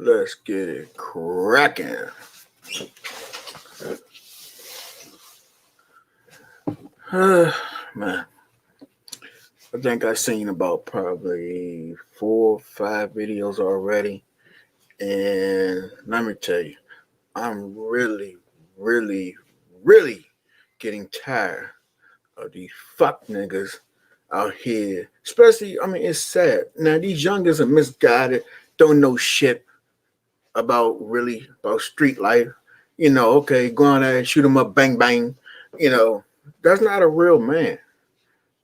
Let's get it cracking. Man, I think I've seen about probably 4 or 5 videos already. And let me tell you, I'm really, really getting tired of these fuck niggas out here. Especially, I mean, it's sad. Now, these youngers are misguided, don't know shit about street life. Okay, go on there and shoot them up, bang bang. You know, that's not a real man.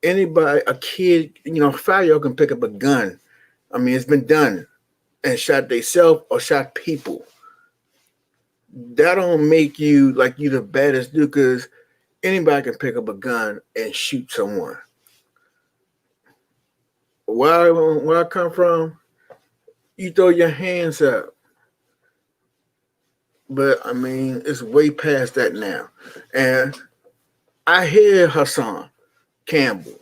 Anybody, a kid, 5 year old can pick up a gun. I mean, it's been done and shot themselves or shot people. That don't make you like you the baddest dude because anybody can pick up a gun and shoot someone. Where I come from, you throw your hands up. But I mean, it's way past that now. And I hear Hassan Campbell,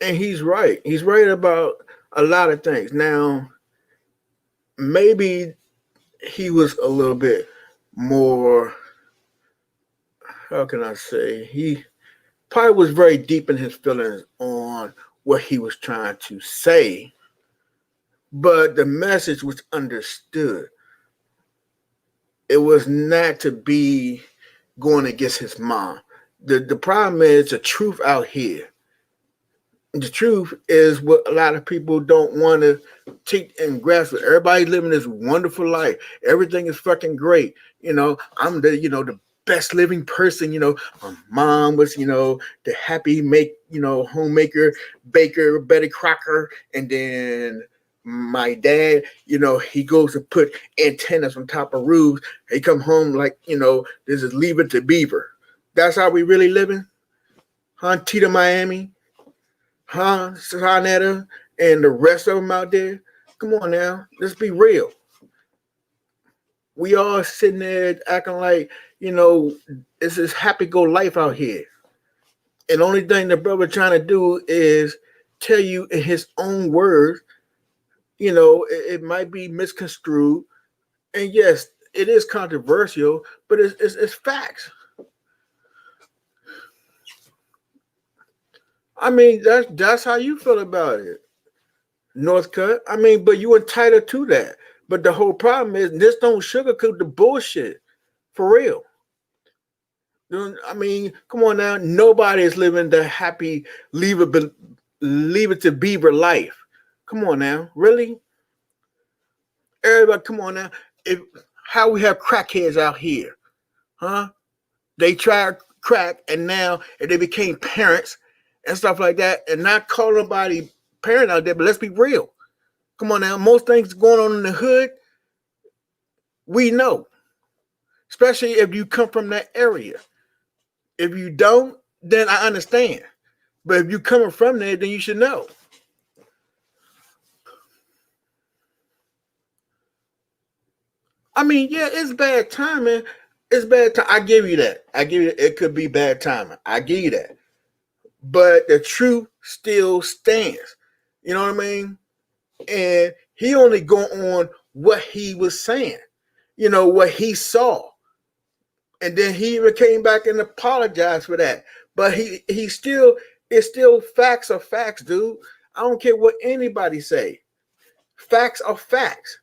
and he's right. He's right about a lot of things. Now, maybe he was a little bit more, how can I say, he probably was very deep in his feelings on what he was trying to say, but the message was understood. It was not to be going against his mom. The problem is the truth out here. The truth is what a lot of people don't want to take and grasp it. Everybody's living this wonderful life. Everything is fucking great. I'm the best living person. My mom was, the happy homemaker, baker, Betty Crocker, and then my dad, he goes to put antennas on top of roofs. He come home like, this is Leave It to Beaver. That's how we really living? Huh? Tita Miami? Huh? Sonetta and the rest of them out there? Come on now. Let's be real. We all sitting there acting like, it's this happy-go life out here. And the only thing the brother trying to do is tell you in his own words, it might be misconstrued. And yes, it is controversial, but it's facts. I mean, that's how you feel about it, Northcutt. I mean, but you entitled to that. But the whole problem is this don't sugarcoat the bullshit. For real. I mean, come on now. Nobody is living the happy leave it to Beaver life. Come on now. Really? Everybody, come on now. How we have crackheads out here, huh? They tried crack and now they became parents and stuff like that, and not call nobody parent out there. But let's be real. Come on now. Most things going on in the hood, we know, especially if you come from that area. If you don't, then I understand. But if you coming from there, then you should know. I mean, yeah, it's bad timing. It's bad time. I give you that. It could be bad timing. I give you that. But the truth still stands. You know what I mean? And he only go on what he was saying. What he saw. And then he even came back and apologized for that. But it's still facts are facts, dude. I don't care what anybody say. Facts are facts.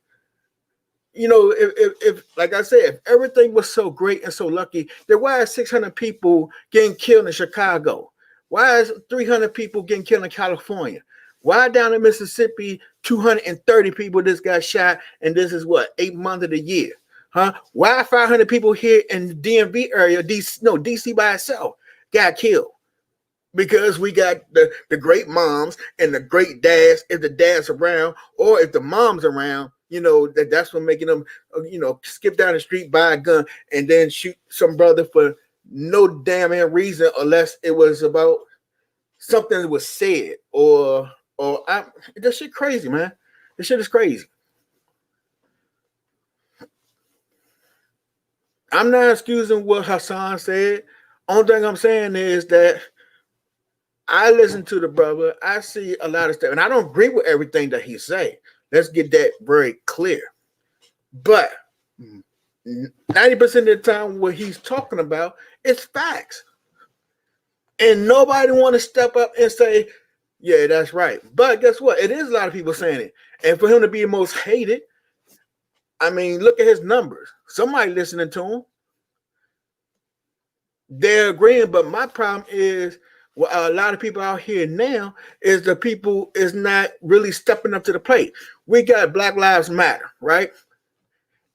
If like I said, if everything was so great and so lucky, then why is 600 people getting killed in Chicago? Why is 300 people getting killed in California? Why down in Mississippi, 230 people just got shot, and this is what, 8 months of the year? Huh? Why 500 people here in the DMV area, DC by itself, got killed? Because we got the great moms and the great dads, if the dad's around, or if the mom's around, that's what making them, skip down the street, buy a gun, and then shoot some brother for no damn reason, unless it was about something that was said, this shit crazy, man. This shit is crazy. I'm not excusing what Hassan said. Only thing I'm saying is that I listen to the brother. I see a lot of stuff, and I don't agree with everything that he say. Let's get that very clear. But 90% of the time, what he's talking about is facts. And nobody want to step up and say, yeah, that's right. But guess what? It is a lot of people saying it. And for him to be the most hated, I mean, look at his numbers. Somebody listening to him. They're agreeing, but my problem is a lot of people out here now is the people is not really stepping up to the plate. We got Black Lives Matter, right?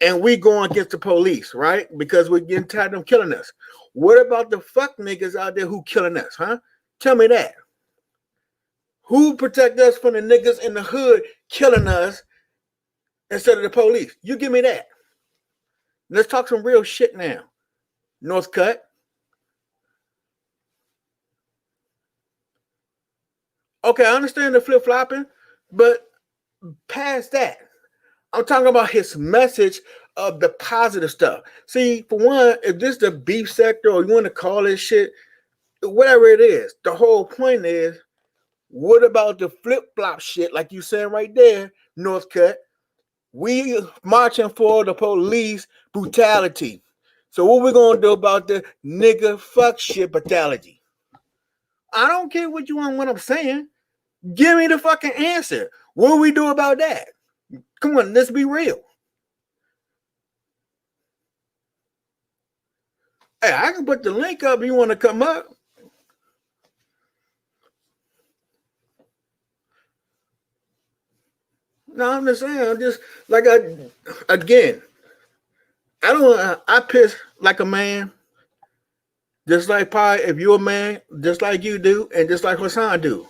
And we going against the police, right? Because we're getting tired of them killing us. What about the fuck niggas out there who killing us, huh? Tell me that. Who protect us from the niggas in the hood killing us instead of the police? You give me that. Let's talk some real shit now. Northcutt. Okay, I understand the flip-flopping, but past that, I'm talking about his message of the positive stuff. See, for one, if this is the beef sector or you want to call this shit, whatever it is, the whole point is, what about the flip-flop shit like you saying right there, Northcutt? We marching for the police brutality. So what we going to do about the nigga fuck shit brutality? I don't care what you want, what I'm saying. Give me the fucking answer. What do we do about that? Come on, let's be real. Hey, I can put the link up if you want to come up. No, I'm just saying, I'm just like again, I piss like a man, just like Pi, if you're a man, just like you do, and just like Hassan do.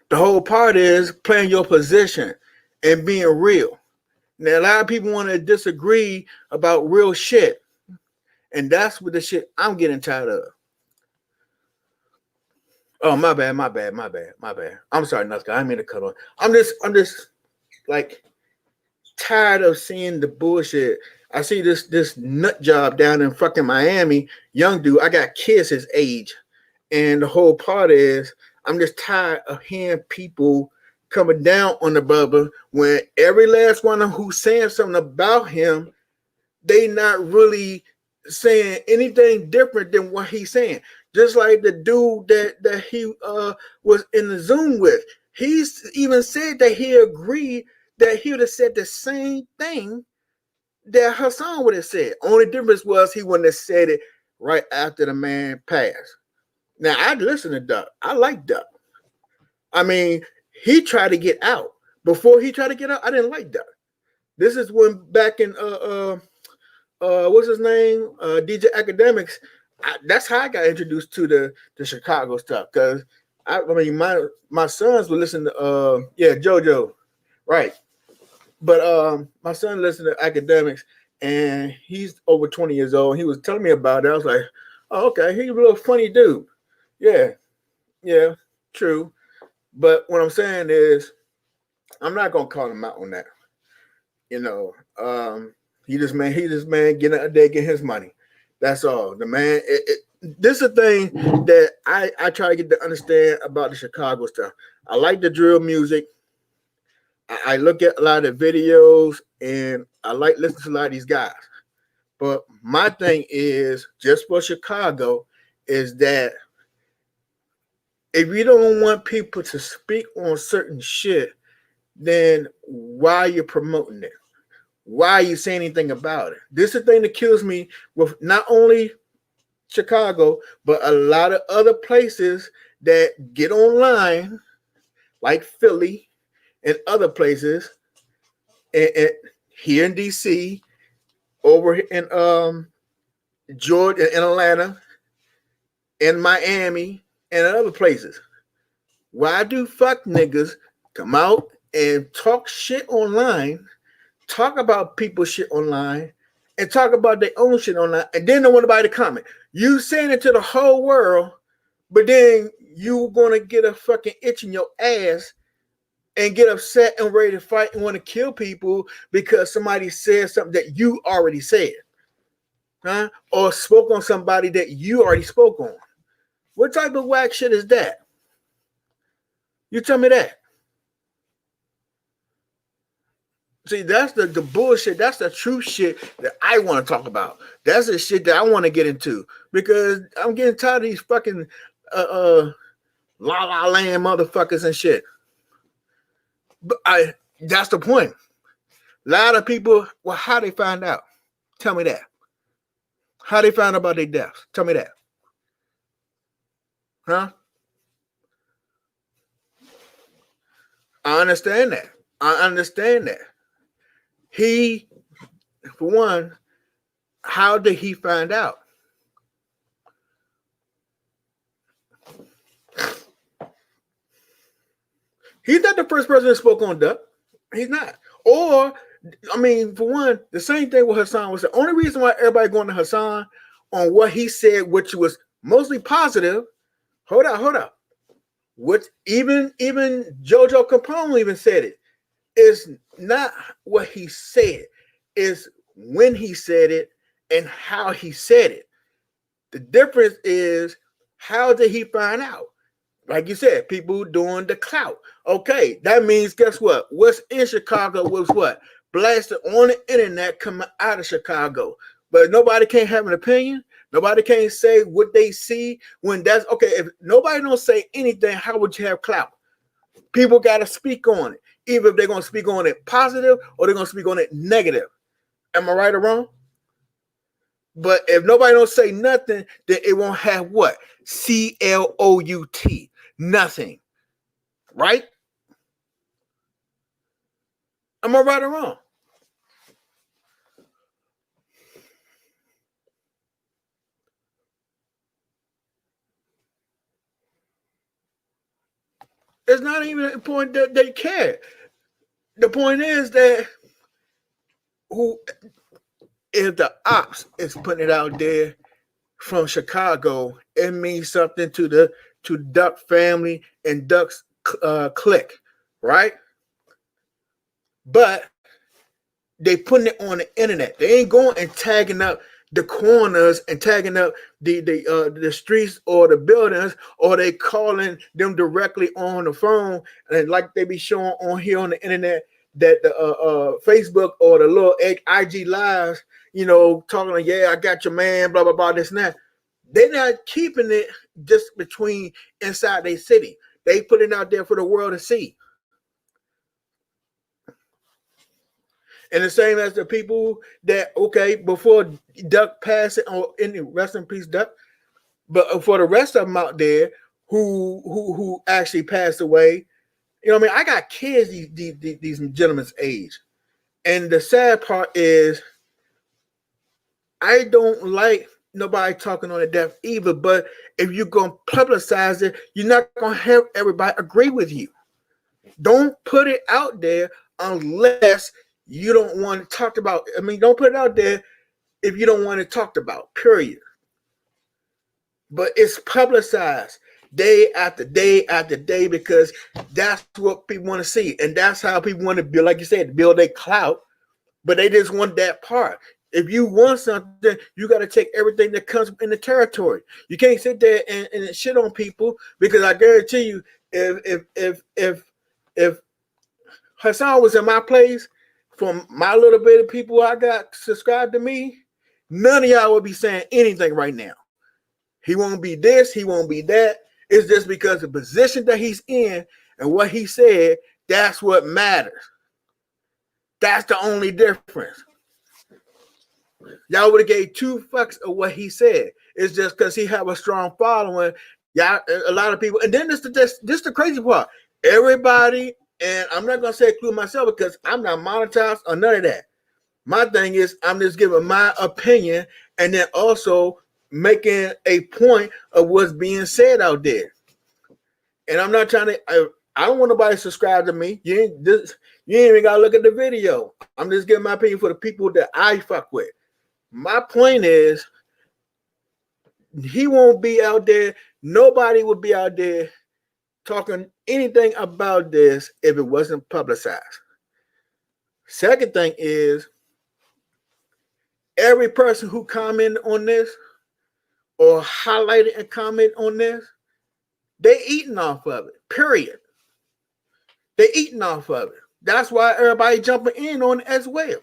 The whole part is playing your position and being real. Now, a lot of people want to disagree about real shit. And that's what the shit I'm getting tired of. Oh, my bad. I'm sorry, Nuska. I didn't mean to cut on. I'm just like tired of seeing the bullshit. I see this nut job down in fucking Miami, young dude. I got kids his age. And the whole part is I'm just tired of hearing people coming down on the brother when every last one of them who's saying something about him, they not really saying anything different than what he's saying. Just like the dude that he was in the Zoom with. He's even said that he agreed that he would have said the same thing that Hassan would have said. Only difference was he wouldn't have said it right after the man passed. Now, I listen to Duck. I like Duck. I mean, he tried to get out. Before he tried to get out, I didn't like Duck. This is when back in what's his name? DJ Academics. That's how I got introduced to the Chicago stuff. Because I mean my sons would listen to JoJo. Right. But my son listened to Academics and he's over 20 years old. He was telling me about it. I was like, oh, okay, he's a real funny dude. Yeah, true. But what I'm saying is, I'm not gonna call him out on that. You know, he just man getting out there, getting his money. That's all. The man. This is a thing that I try to get to understand about the Chicago stuff. I like the drill music. I look at a lot of videos and I like listening to a lot of these guys. But my thing is, just for Chicago, is that if you don't want people to speak on certain shit, then why are you promoting it? Why are you saying anything about it? This is the thing that kills me with not only Chicago, but a lot of other places that get online, like Philly and other places, and here in DC, over in Georgia, in Atlanta, in Miami, and other places. Why do fuck niggas come out and talk shit online, talk about people's shit online, and talk about their own shit online, and then don't want nobody to comment? You saying it to the whole world, but then you gonna get a fucking itch in your ass and get upset and ready to fight and want to kill people because somebody said something that you already said, huh? Or spoke on somebody that you already spoke on. What type of whack shit is that? You tell me that. See, that's the bullshit. That's the true shit that I want to talk about. That's the shit that I want to get into because I'm getting tired of these fucking la la land motherfuckers and shit. But that's the point. A lot of people, well, how they find out? Tell me that. How they found out about their deaths? Tell me that. Huh? I understand that. I understand that. He, for one, how did he find out? He's not the first person that spoke on Duck. He's not. Or, I mean, for one, the same thing with Hassan was the only reason why everybody going to Hassan on what he said, which was mostly positive. Hold up. What even Jojo Capone even said it. It's not what he said, it's when he said it and how he said it. The difference is how did he find out? Like you said, people doing the clout. Okay, that means guess what? What's in Chicago was what? Blasted on the internet coming out of Chicago. But nobody can't have an opinion. Nobody can't say what they see when that's okay. If nobody don't say anything, how would you have clout? People got to speak on it. Either if they're going to speak on it positive or they're going to speak on it negative. Am I right or wrong? But if nobody don't say nothing, then it won't have what? CLOUT. Nothing. Right? Am I right or wrong? It's not even the point that they care. The point is that who if the ops is putting it out there from Chicago, it means something to Duck family and Duck's clique, right? But they putting it on the internet. They ain't going and tagging up the corners and tagging up the streets or the buildings, or they calling them directly on the phone, and like they be showing on here on the internet that the Facebook or the little IG lives, talking like, yeah, I got your man, blah blah blah, this and that. They're not keeping it just between inside their city. They put it out there for the world to see. And the same as the people that, okay, before Duck passed it, or any rest in peace, Duck, but for the rest of them out there who actually passed away, I got kids these gentlemen's age. And the sad part is I don't like nobody talking on the death either, but if you're going to publicize it, you're not going to have everybody agree with you. Don't put it out there unless you don't want it talked about. I mean, don't put it out there if you don't want it talked about, period. But it's publicized day after day after day because that's what people want to see. And that's how people want to build, like you said, build their clout, but they just want that part. If you want something, you got to take everything that comes in the territory. You can't sit there and shit on people, because I guarantee you, if Hassan was in my place, from my little bit of people I got subscribed to me, none of y'all would be saying anything right now. He won't be this, he won't be that. It's just because the position that he's in and what he said, that's what matters. That's the only difference. Y'all would have gave two fucks of what he said. It's just because he have a strong following. Y'all, a lot of people, and then this the crazy part. Everybody, and I'm not gonna say include myself because I'm not monetized or none of that. My thing is I'm just giving my opinion and then also making a point of what's being said out there. And I'm not trying to. I don't want nobody to subscribe to me. You ain't even gotta look at the video. I'm just giving my opinion for the people that I fuck with. My point is, he won't be out there. Nobody would be out there talking anything about this if it wasn't publicized. Second thing is, every person who commented on this or highlighted and commented on this, they eating off of it, period. They eating off of it. That's why everybody jumping in on it as well.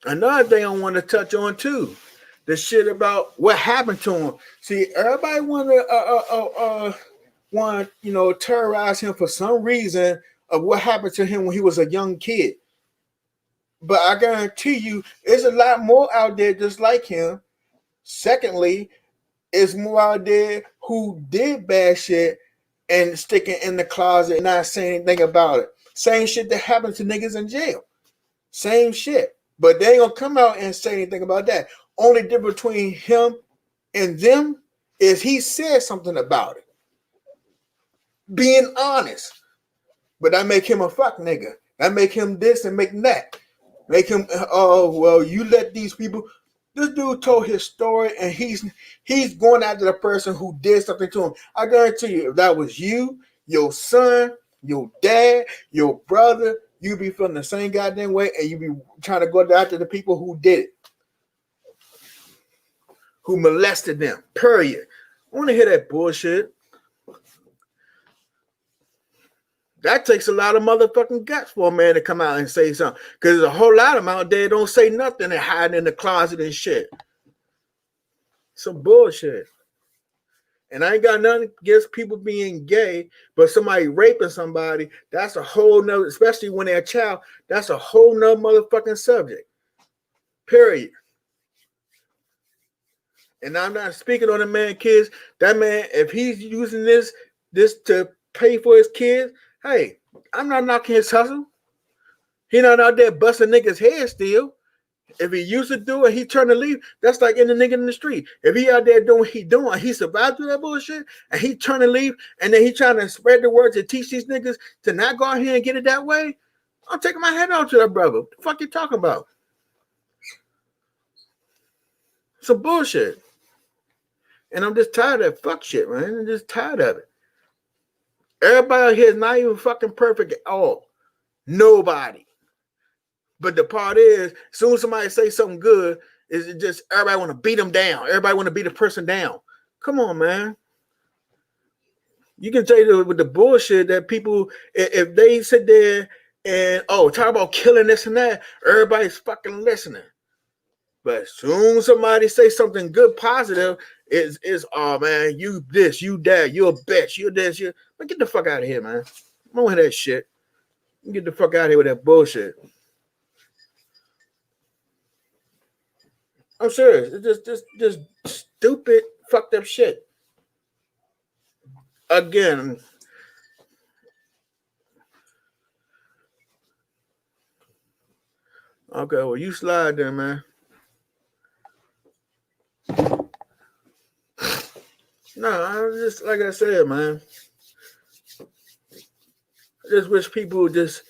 Another thing I want to touch on too, the shit about what happened to him. See, everybody want terrorize him for some reason of what happened to him when he was a young kid. But I guarantee you, there's a lot more out there just like him. Secondly, it's more out there who did bad shit and sticking in the closet and not saying anything about it. Same shit that happened to niggas in jail. Same shit. But they ain't gonna come out and say anything about that. Only difference between him and them is he said something about it. Being honest. But that make him a fuck nigga. That make him this and make that. Make him, oh, well, you let these people. This dude told his story and he's going after the person who did something to him. I guarantee you, if that was you, your son, your dad, your brother, you'd be feeling the same goddamn way and you'd be trying to go after the people who did it. Who molested them, period. I want to hear that bullshit. That takes a lot of motherfucking guts for a man to come out and say something. Because there's a whole lot of them out there don't say nothing and hiding in the closet and shit. Some bullshit. And I ain't got nothing against people being gay, but somebody raping somebody, that's a whole nother, especially when they're a child, that's a whole nother motherfucking subject. Period. And I'm not speaking on the man kids. That man, if he's using this to pay for his kids, hey, I'm not knocking his hustle. He not out there busting niggas' head still. If he used to do it, he turned to leave. That's like in the nigga in the street. If he out there doing what he doing, he survived through that bullshit, and he turned to leave, and then he trying to spread the word to teach these niggas to not go out here and get it that way, I'm taking my head out to that brother. What the fuck you talking about? Some bullshit. And I'm just tired of that fuck shit, man. I'm just tired of it. Everybody out here is not even fucking perfect at all. Nobody. But the part is, as soon as somebody say something good, is it just everybody want to beat them down. Everybody want to beat the person down. Come on, man. You can tell you with the bullshit that people, if they sit there and, talk about killing this and that, everybody's fucking listening. But as soon as somebody say something good, positive, is oh man, you this, you that, you're a bitch, you this, you. But get the fuck out of here, man. I don't hear that shit. Get the fuck out of here with that bullshit. I'm serious. It's just stupid, fucked up shit. Again. Okay, well, you slide there, man. No, I just, like I said, man. I just wish people would just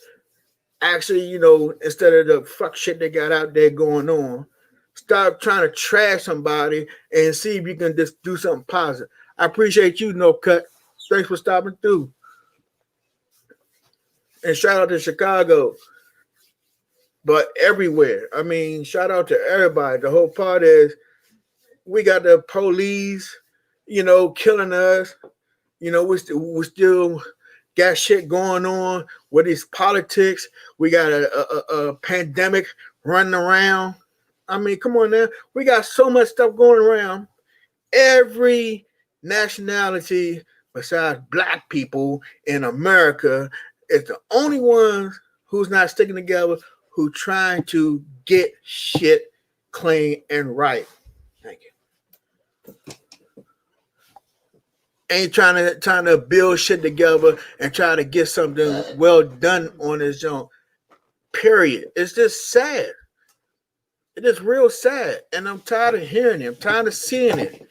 actually, instead of the fuck shit they got out there going on, stop trying to trash somebody and see if you can just do something positive. I appreciate you, No Cut. Thanks for stopping through. And shout out to Chicago. But everywhere. I mean, shout out to everybody. The whole part is we got the police, killing us. We still got shit going on with these politics. We got a pandemic running around. I mean, come on now. We got so much stuff going around. Every nationality besides black people in America is the only ones who's not sticking together, who trying to get shit clean and right. Thank you. Ain't trying to build shit together and try to get something well done on his own. Period. It's just sad. It is real sad, and I'm tired of hearing it. I'm tired of seeing it.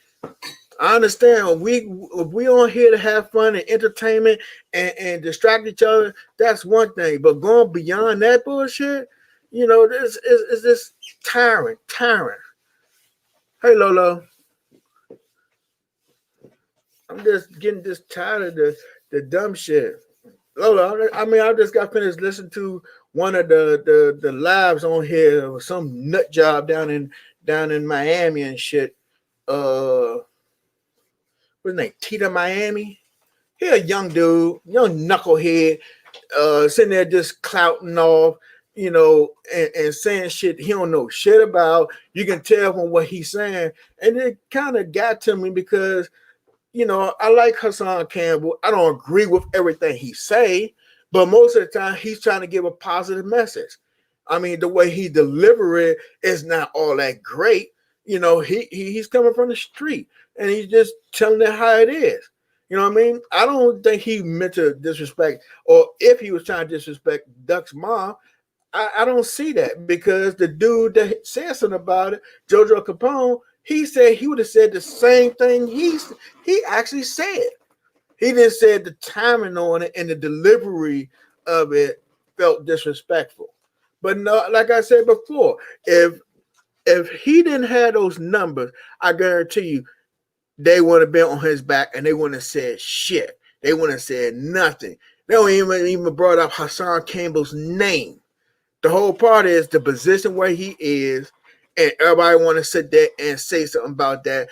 I understand if we on here to have fun and entertainment and distract each other, that's one thing. But going beyond that bullshit, this is this tiring. Hey, Lolo. I'm just getting tired of the dumb shit. Lola, I just got finished listening to one of the lives on here with some nut job down in down in Miami and shit. What's his name? Tita Miami. He a young dude, young knucklehead, sitting there just clouting off, and saying shit he don't know shit about. You can tell from what he's saying, and it kind of got to me because I like Hassan Campbell. I don't agree with everything he say, but most of the time he's trying to give a positive message. I mean, the way he deliver it is not all that great. He's coming from the street and he's just telling it how it is. You know what I mean? I don't think he meant to disrespect, or if he was trying to disrespect Duck's mom, I don't see that because the dude that said something about it, Jojo Capone, he said he would have said the same thing he actually said. He just said the timing on it and the delivery of it felt disrespectful. But no, like I said before, if he didn't have those numbers, I guarantee you they would have been on his back and they wouldn't have said shit. They wouldn't have said nothing. They don't even brought up Hassan Campbell's name. The whole part is the position where he is, and everybody want to sit there and say something about that,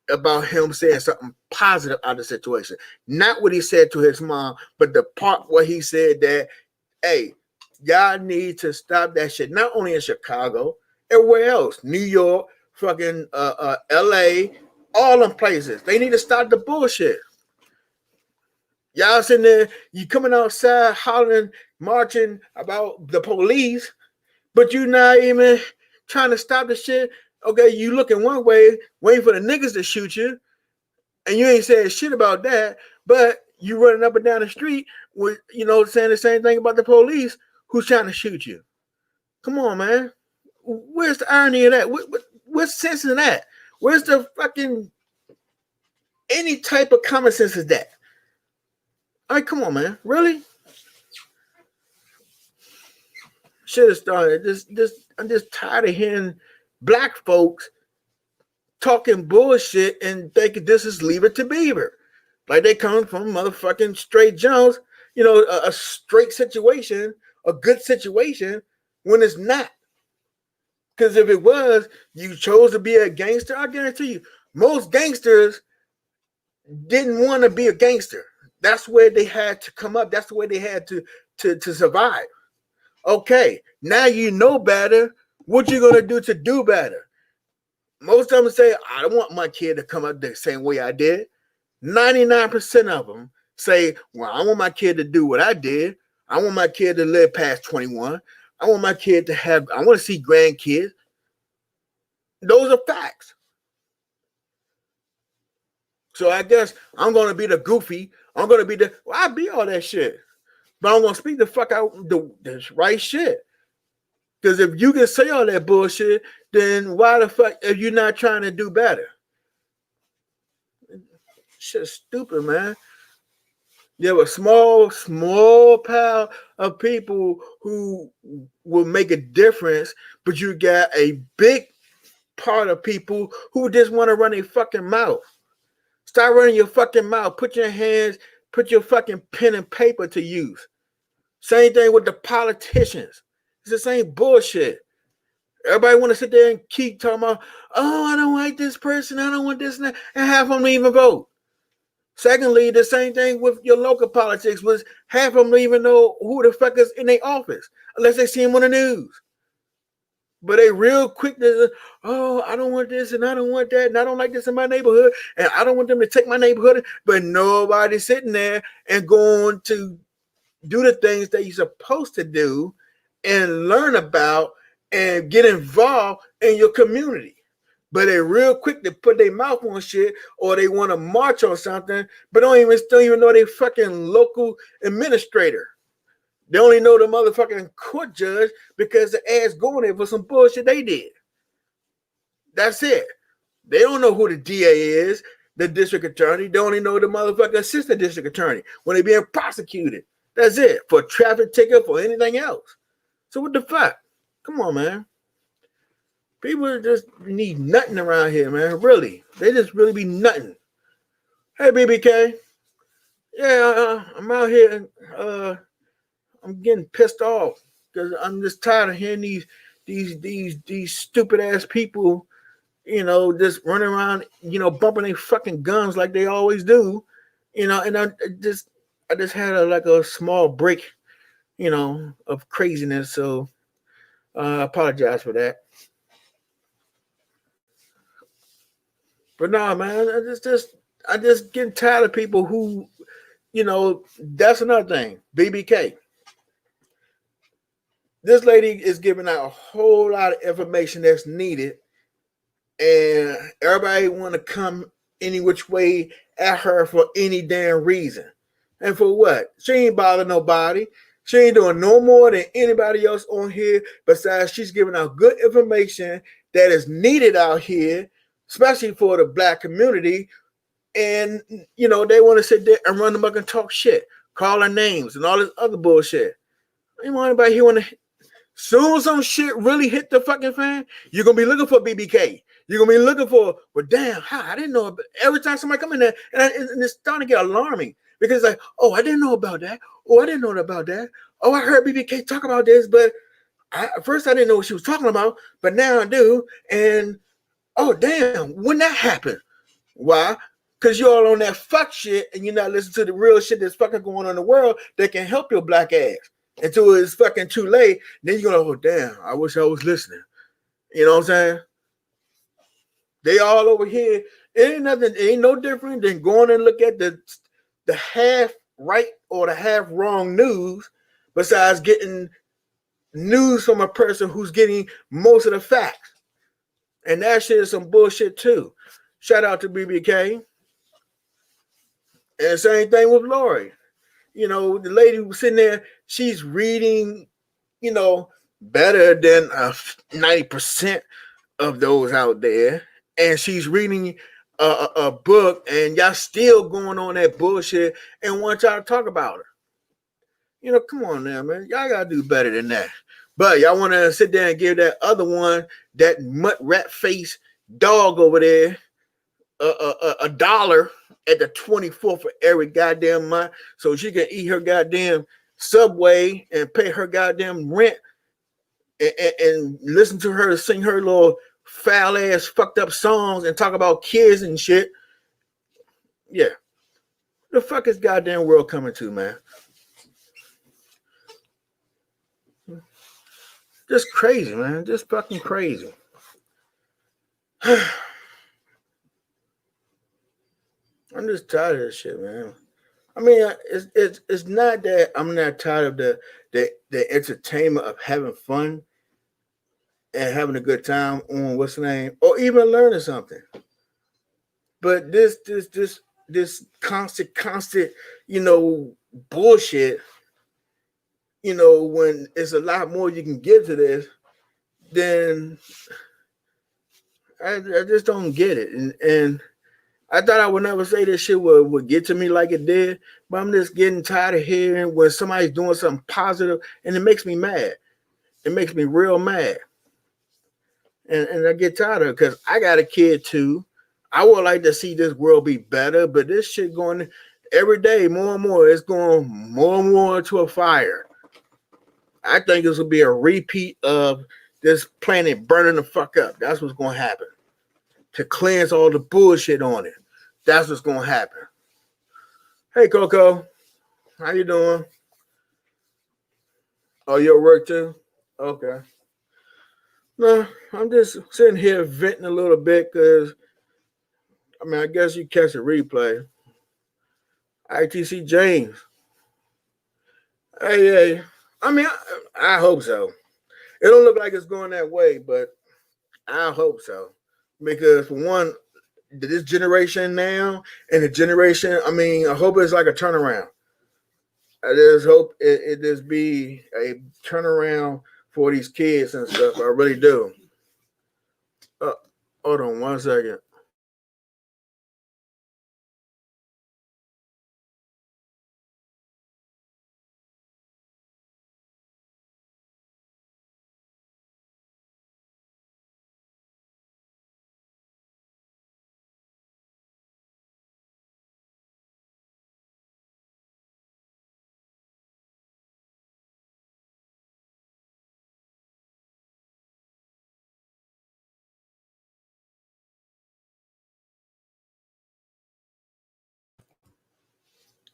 about him saying something positive out of the situation. Not what he said to his mom, but the part where he said that, hey, y'all need to stop that shit. Not only in Chicago, everywhere else, New York, fucking LA, all them places. They need to stop the bullshit. Y'all sitting there, you coming outside hollering, marching about the police, but you not even trying to stop the shit. Okay, you looking one way, waiting for the niggas to shoot you, and you ain't saying shit about that, but you running up and down the street with, saying the same thing about the police who's trying to shoot you. Come on, man. Where's the irony of that? What's sense in that? Where's the fucking any type of common sense is that? All right, come on, man. Really? Should have started. I'm just tired of hearing black folks talking bullshit and thinking this is Leave It to Beaver. Like they come from motherfucking straight Jones, a straight situation, a good situation, when it's not. Because if it was, you chose to be a gangster, I guarantee you, most gangsters didn't want to be a gangster. That's where they had to come up. That's the way they had to survive. Okay, now you know better. What you gonna do to do better? Most of them say, I don't want my kid to come up the same way I did. 99% of them say, well, I want my kid to do what I did. I want my kid to live past 21. I want my kid to I want to see grandkids. Those are facts. So I guess I'm going to be the goofy. I'm going to be I be all that shit. But I'm going to speak the fuck out the right shit. Because if you can say all that bullshit, then why the fuck are you not trying to do better? Shit's stupid, man. You have a small pile of people who will make a difference, but you got a big part of people who just want to run a fucking mouth. Start running your fucking mouth. Put your fucking pen and paper to use. Same thing with the politicians. It's the same bullshit. Everybody want to sit there and keep talking about, oh, I don't like this person, I don't want this and that, and half of them even vote. Secondly, the same thing with your local politics was half of them don't even know who the fuck is in their office unless they see them on the news. But they real quick to, oh, I don't want this and I don't want that and I don't like this in my neighborhood and I don't want them to take my neighborhood. But nobody's sitting there and going to do the things that you're supposed to do and learn about and get involved in your community. But they're real quick to put their mouth on shit or they want to march on something, but don't even know they fucking local administrator. They only know the motherfucking court judge because the ass going there for some bullshit they did. That's it. They don't know who the DA is, the district attorney. They only know the motherfucking assistant district attorney when they're being prosecuted. That's it. For a traffic ticket, for anything else. So what the fuck? Come on, man. People just need nothing around here, man. Really. They just really be nothing. Hey, BBK. Yeah, I'm out here. I'm getting pissed off because I'm just tired of hearing these stupid ass people just running around, bumping their fucking guns like they always do, and I just had like a small break, of craziness. So I apologize for that. But nah, man, I just getting tired of people who, that's another thing. BBK. This lady is giving out a whole lot of information that's needed, and everybody want to come any which way at her for any damn reason. And for what? She ain't bothering nobody. She ain't doing no more than anybody else on here. Besides, she's giving out good information that is needed out here, especially for the black community. And they want to sit there and run them up and talk shit, call her names, and all this other bullshit. Ain't want anybody here want to. Soon as some shit really hit the fucking fan, you're gonna be looking for BBK. You're gonna be looking for, well, damn, how I didn't know. Every time somebody come in there, and it's starting to get alarming because like, oh, I didn't know about that. Oh, I didn't know about that. Oh, I heard BBK talk about this, but at first I didn't know what she was talking about, but now I do. And oh, damn, when that happened? Why? Because you're all on that fuck shit and you're not listening to the real shit that's fucking going on in the world that can help your black ass until it's fucking too late. Then you're gonna, oh damn, I wish I was listening. You know what I'm saying? They all over here. It ain't nothing, it ain't no different than going and look at the half right or the half wrong news, besides getting news from a person who's getting most of the facts. And that shit is some bullshit too. Shout out to BBK. And same thing with Lori. The lady who's sitting there, she's reading, better than 90% of those out there. And she's reading a book, and y'all still going on that bullshit and want y'all to talk about her. Come on now, man. Y'all gotta do better than that. But y'all want to sit there and give that other one, that mutt rat face dog over there, a dollar at the 24th for every goddamn month so she can eat her goddamn Subway and pay her goddamn rent and listen to her sing her little foul ass fucked up songs and talk about kids and shit. Yeah. The fuck is goddamn world coming to, man? Just crazy, man. Just fucking crazy. I'm just tired of this shit, man. I mean, it's not that I'm not tired of the entertainment of having fun and having a good time on what's the name, or even learning something. But this constant, bullshit. When it's a lot more you can give to this, then I just don't get it. And I thought I would never say this shit would get to me like it did, but I'm just getting tired of hearing when somebody's doing something positive, and it makes me mad. It makes me real mad. And I get tired of it because I got a kid too. I would like to see this world be better, but this shit going every day more and more. It's going more and more into a fire. I think this will be a repeat of this planet burning the fuck up. That's what's going to happen. To cleanse all the bullshit on it. That's what's going to happen. Hey, Coco. How you doing? Oh, you at work too? Okay. No, I'm just sitting here venting a little bit because, I mean, I guess you catch a replay. ITC James. Hey. I mean, I hope so. It don't look like it's going that way, but I hope so. Because for one, this generation now and the generation, I mean, I hope it's like a turnaround. I just hope it just be a turnaround for these kids and stuff. I really do. Uh, Hold on 1 second.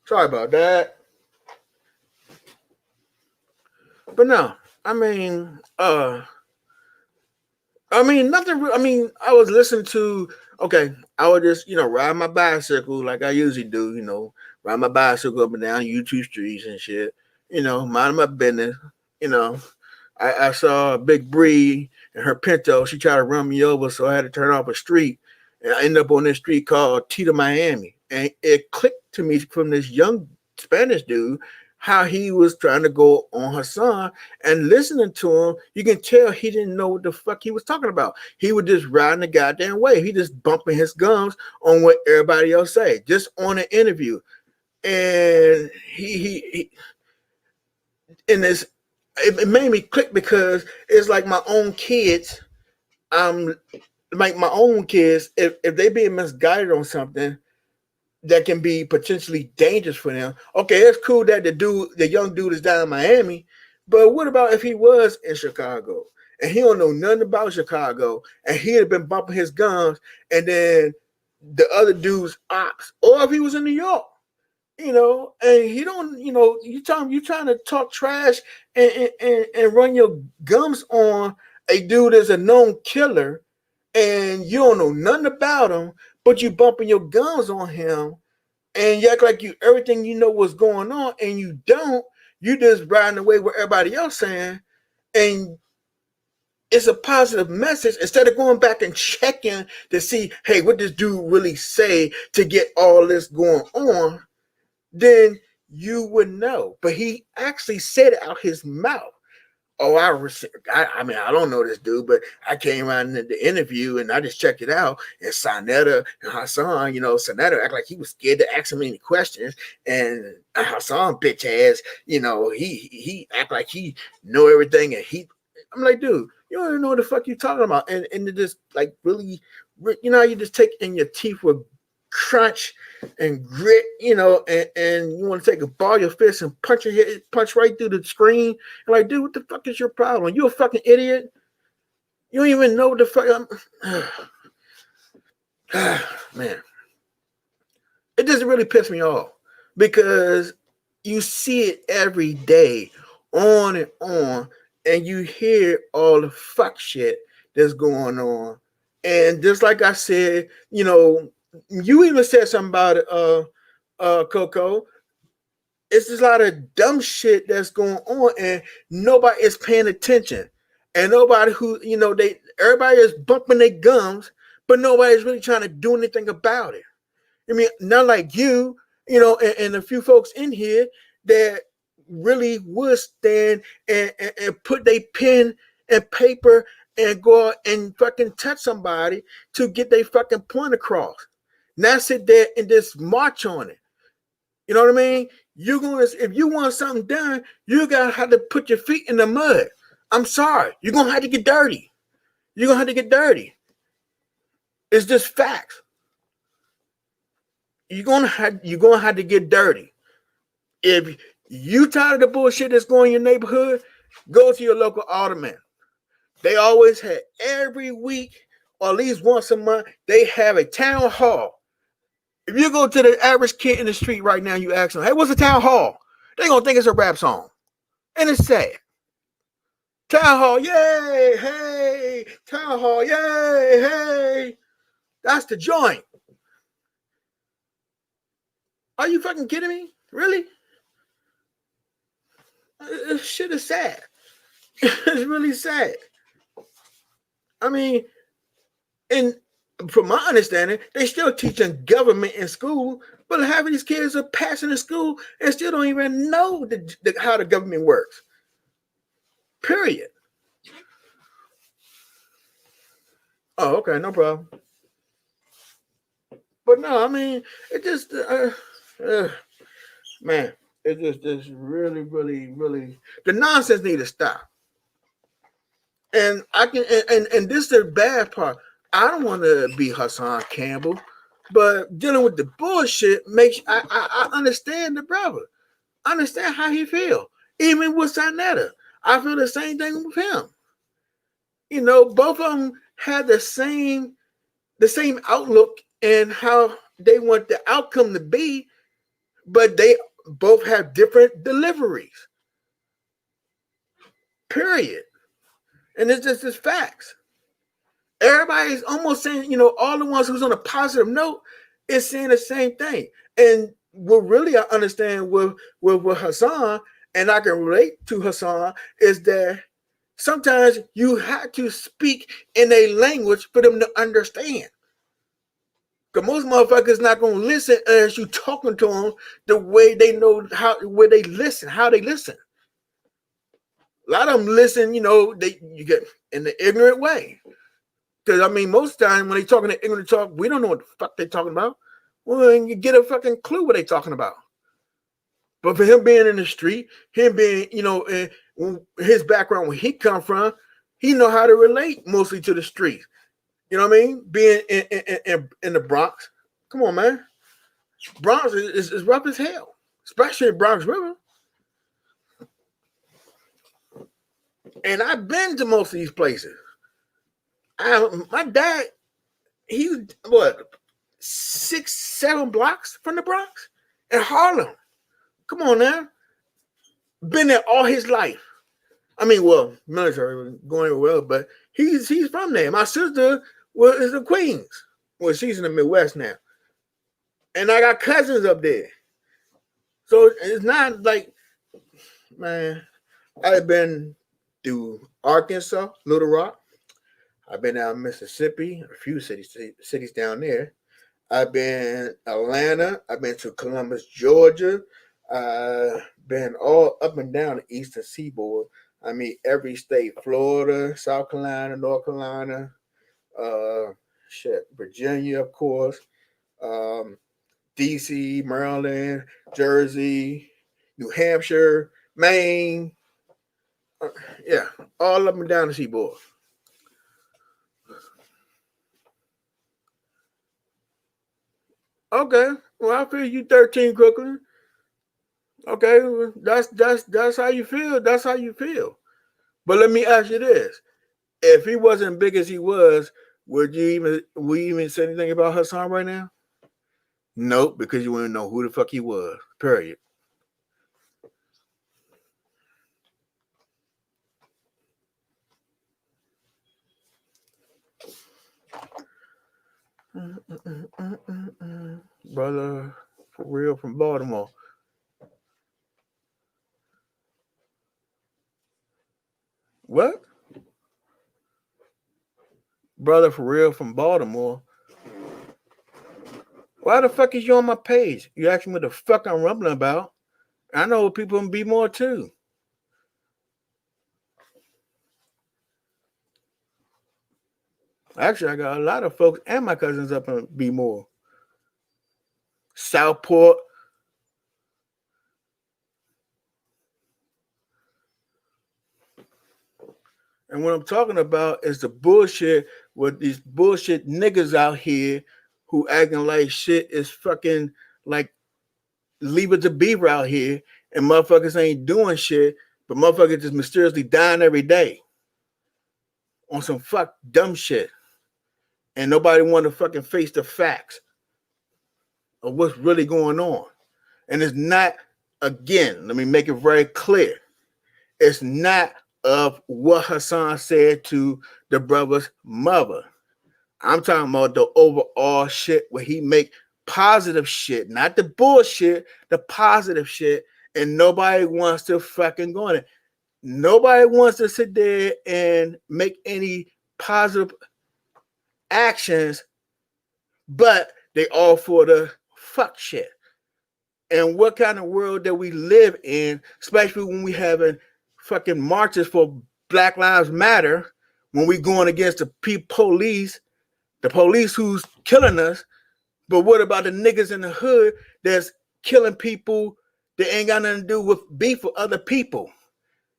Sorry about that. But no, I mean, nothing. I was listening to. Okay, I would just ride my bicycle like I usually do. Ride my bicycle up and down YouTube streets and shit. Mind my business. You know, I saw a big Bree and her Pinto. She tried to run me over, so I had to turn off a street. And I ended up on this street called Tita Miami. And it clicked to me from this young Spanish dude how he was trying to go on Hassan, and listening to him, you can tell he didn't know what the fuck he was talking about. He was just riding the goddamn wave. He just bumping his gums on what everybody else say, just on an interview. And he and it made me click because it's like my own kids. Like my own kids, if they being misguided on something that can be potentially dangerous for them. Okay, it's cool that the young dude is down in Miami, but what about if he was in Chicago and he don't know nothing about Chicago and he had been bumping his gums and then the other dude's ops, or if he was in New York, and he don't, you trying to talk trash and run your gums on a dude that's a known killer and you don't know nothing about him, but you bumping your gums on him and you act like you everything you know what's going on, and you don't. You just riding away with everybody else saying, and it's a positive message instead of going back and checking to see, hey, what this dude really say to get all this going on. Then you would know. But he actually said it out his mouth. Oh, I mean, I don't know this dude, but I came around in the interview and I just checked it out. And Sanetta and Hassan, Sanetta act like he was scared to ask him any questions. And Hassan, bitch ass, he act like he know everything. And I'm like, dude, you don't even know what the fuck you talking about. And it just like really, you just take in your teeth with crunch and grit, and you want to take a ball your fist and punch right through the screen. And like, dude, what the fuck is your problem? You a fucking idiot? You don't even know what the fuck. Man, it doesn't really piss me off because you see it every day, on and on, and you hear all the fuck shit that's going on. And just like I said, you even said something about it, Coco. It's just a lot of dumb shit that's going on, and nobody is paying attention. And nobody everybody is bumping their gums, but nobody's really trying to do anything about it. I mean, not like and a few folks in here that really would stand and put their pen and paper and go out and fucking touch somebody to get their fucking point across. Now sit there and just march on it. You know what I mean? If you want something done, you gotta have to put your feet in the mud. I'm sorry, you're gonna have to get dirty. You're gonna have to get dirty. It's just facts. You're gonna have to get dirty. If you tired of the bullshit that's going in your neighborhood, go to your local alderman. They always have every week or at least once a month, they have a town hall. If you go to the average kid in the street right now, you ask them, hey, what's a town hall? They're gonna think it's a rap song. And it's sad. Town hall, yay, hey, town hall, yay, hey. That's the joint. Are you fucking kidding me? Really? This shit is sad. It's really sad. I mean, and from my understanding, they still teaching government in school, but half of these kids are passing in school and still don't even know how the government works. Period. Oh, okay, no problem. But no, I mean, it just, man, it just really, really, really, the nonsense need to stop. And I can, and this is the bad part. I don't want to be Hassan Campbell, but dealing with the bullshit makes I understand the brother. I understand how he feel. Even with Sanetta, I feel the same thing with him. Both of them had the same outlook and how they want the outcome to be. but they both have different deliveries. Period. And it's just facts. Everybody's almost saying, all the ones who's on a positive note is saying the same thing. And what really I understand with Hassan, and I can relate to Hassan, is that sometimes you have to speak in a language for them to understand. Because most motherfuckers not gonna listen as you talking to them the way they know how they listen. A lot of them listen, you get in the ignorant way. Because most of the time when they talking the ignorant talk, we don't know what the fuck they talking about. Well, you get a fucking clue what they talking about. But for him being in the street, him being, his background where he come from, he know how to relate mostly to the streets. You know what I mean? Being in the Bronx. Come on, man. Bronx is rough as hell, especially in Bronx River. And I've been to most of these places. My dad, he what 6-7 blocks from the Bronx in Harlem. Come on now. Been there all his life. Military going well, but he's from there. My sister is in Queens. Well, she's in the Midwest now. And I got cousins up there. So it's not like, man, I've been through Arkansas, Little Rock. I've been down Mississippi, a few cities down there. I've been Atlanta. I've been to Columbus, Georgia. Been all up and down the eastern seaboard. Every state: Florida, South Carolina, North Carolina, Virginia, of course, DC, Maryland, Jersey, New Hampshire, Maine. Yeah, all up and down the seaboard. Okay, well, I feel you 13, Crooklyn. Okay, that's how you feel. That's how you feel. But let me ask you this: if he wasn't big as he was, would you even say anything about Hassan right now? Nope, because you wouldn't know who the fuck he was. Period. Brother, for real, from Baltimore. What? Brother, for real, from Baltimore. Why the fuck is you on my page? You asking what the fuck I'm rumbling about? I know people can be more too. Actually, I got a lot of folks and my cousins up in Be More. Southport. And what I'm talking about is the bullshit with these bullshit niggas out here who acting like shit is fucking like Leave It to Beaver out here and motherfuckers ain't doing shit, but motherfuckers just mysteriously dying every day on some fuck dumb shit. And nobody want to fucking face the facts of what's really going on. And it's not, again, let me make it very clear. It's not of what Hassan said to the brother's mother. I'm talking about the overall shit where he make positive shit, not the bullshit, the positive shit, and nobody wants to fucking go on it. Nobody wants to sit there and make any positive actions, but they all for the fuck shit. And what kind of world that we live in, especially when we having fucking marches for Black Lives Matter, when we going against the police who's killing us. But what about the niggas in the hood that's killing people that ain't got nothing to do with beef with other people?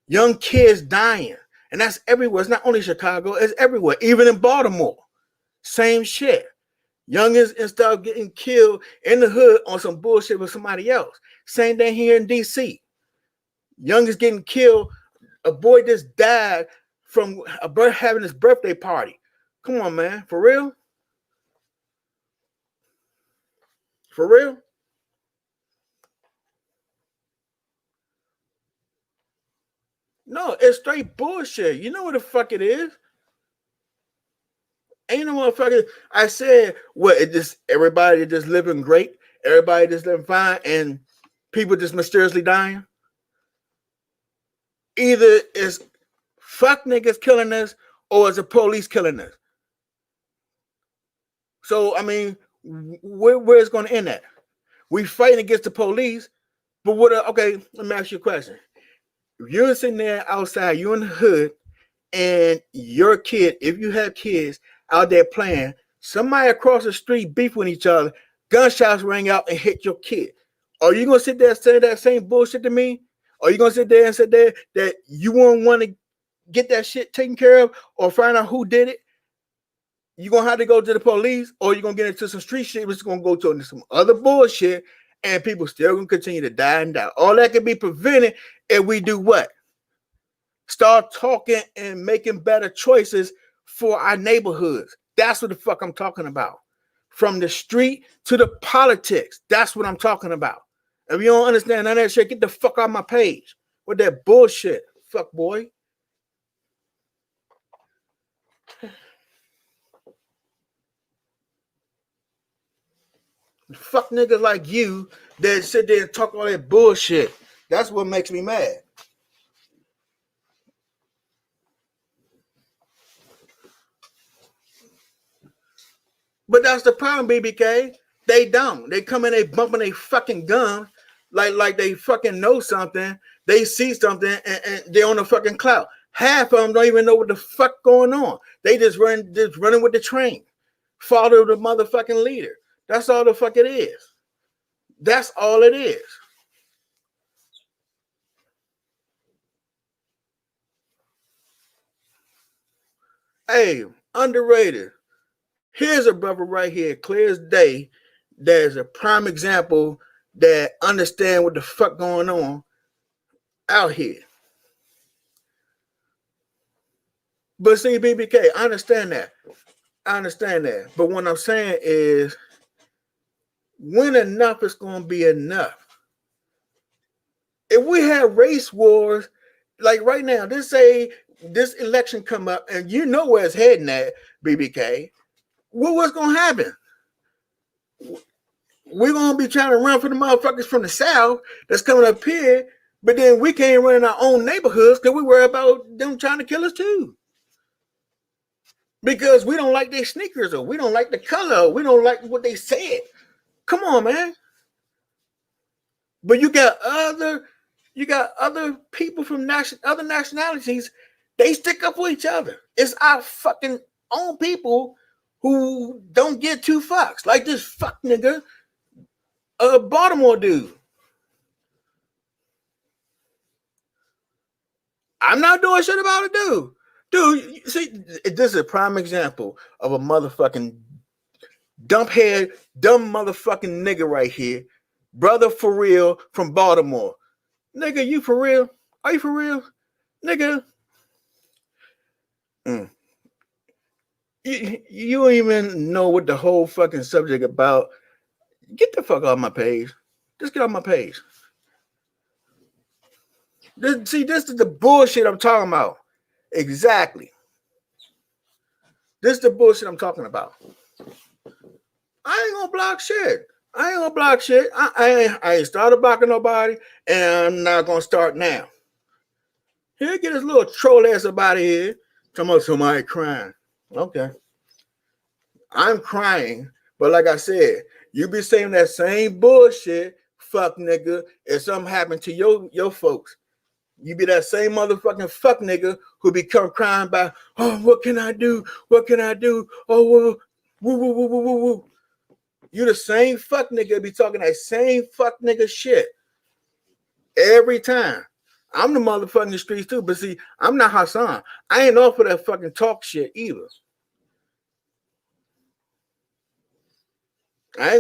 Young kids dying. And that's everywhere. It's not only Chicago, it's everywhere. Even in Baltimore. Same shit. Youngins and stuff getting killed in the hood on some bullshit with somebody else. Same thing here in DC. Youngins getting killed. A boy just died from having his birthday party. Come on, man. For real? For real? No, it's straight bullshit. You know what the fuck it is? Ain't no motherfucker. I said, what? It just everybody just living great, everybody just living fine, and people just mysteriously dying. Either it's fuck niggas killing us, or it's the police killing us. So I mean, where's it going to end at? We fighting against the police, but what? Okay, let me ask you a question. If you're sitting there outside, you're in the hood, and your kid, if you have kids out there playing, somebody across the street beef with each other, gunshots ring out and hit your kid. Are you gonna sit there and say that same bullshit to me? Are you gonna sit there and say that you won't want to get that shit taken care of or find out who did it? You're gonna have to go to the police, or you're gonna get into some street shit, which is gonna go to some other bullshit, and people still gonna continue to die and die. All that can be prevented if we do what? Start talking and making better choices for our neighborhoods. That's what the fuck I'm talking about. From the street to the politics. That's what I'm talking about. If you don't understand none of that shit, get the fuck off my page with that bullshit. Fuck boy. Fuck niggas like you that sit there and talk all that bullshit. That's what makes me mad. But that's the problem, BBK. They don't. They come in, they bumping their fucking gum like they fucking know something. They see something and they're on the fucking cloud. Half of them don't even know what the fuck going on. They just running with the train. Follow the motherfucking leader. That's all the fuck it is. That's all it is. Hey, underrated. Here's a brother right here, clear as day. There's a prime example that understand what the fuck going on out here. But see, BBK, I understand that. But what I'm saying is, when enough is going to be enough. If we have race wars, like right now, this election come up, and you know where it's heading at, BBK. What's going to happen? We're going to be trying to run for the motherfuckers from the South that's coming up here, but then we can't run in our own neighborhoods because we worry about them trying to kill us too. Because we don't like their sneakers, or we don't like the color, or we don't like what they said. Come on, man. But you got other people from other nationalities. They stick up for each other. It's our fucking own people who don't get two fucks. Like this fuck nigga, Baltimore dude. I'm not doing shit about it, dude. Dude, see, this is a prime example of a motherfucking dumb motherfucking nigga right here. Brother for real from Baltimore. Nigga, you for real? Are you for real? Nigga. You don't even know what the whole fucking subject about. Get the fuck off my page. Just get off my page. This is the bullshit I'm talking about. Exactly. This is the bullshit I'm talking about. I ain't gonna block shit. I ain't started blocking nobody, and I'm not gonna start now. Here, get this little troll ass up out of here. Talking about somebody crying. Okay. I'm crying, but like I said, you be saying that same bullshit, fuck nigga, if something happened to your folks. You be that same motherfucking fuck nigga who become crying by, oh, what can I do? What can I do? Oh, woo, woo, woo, woo, woo, woo. You the same fuck nigga be talking that same fuck nigga shit every time. I'm the motherfucking in the streets too, but see, I'm not Hassan. I ain't off for that fucking talk shit either. I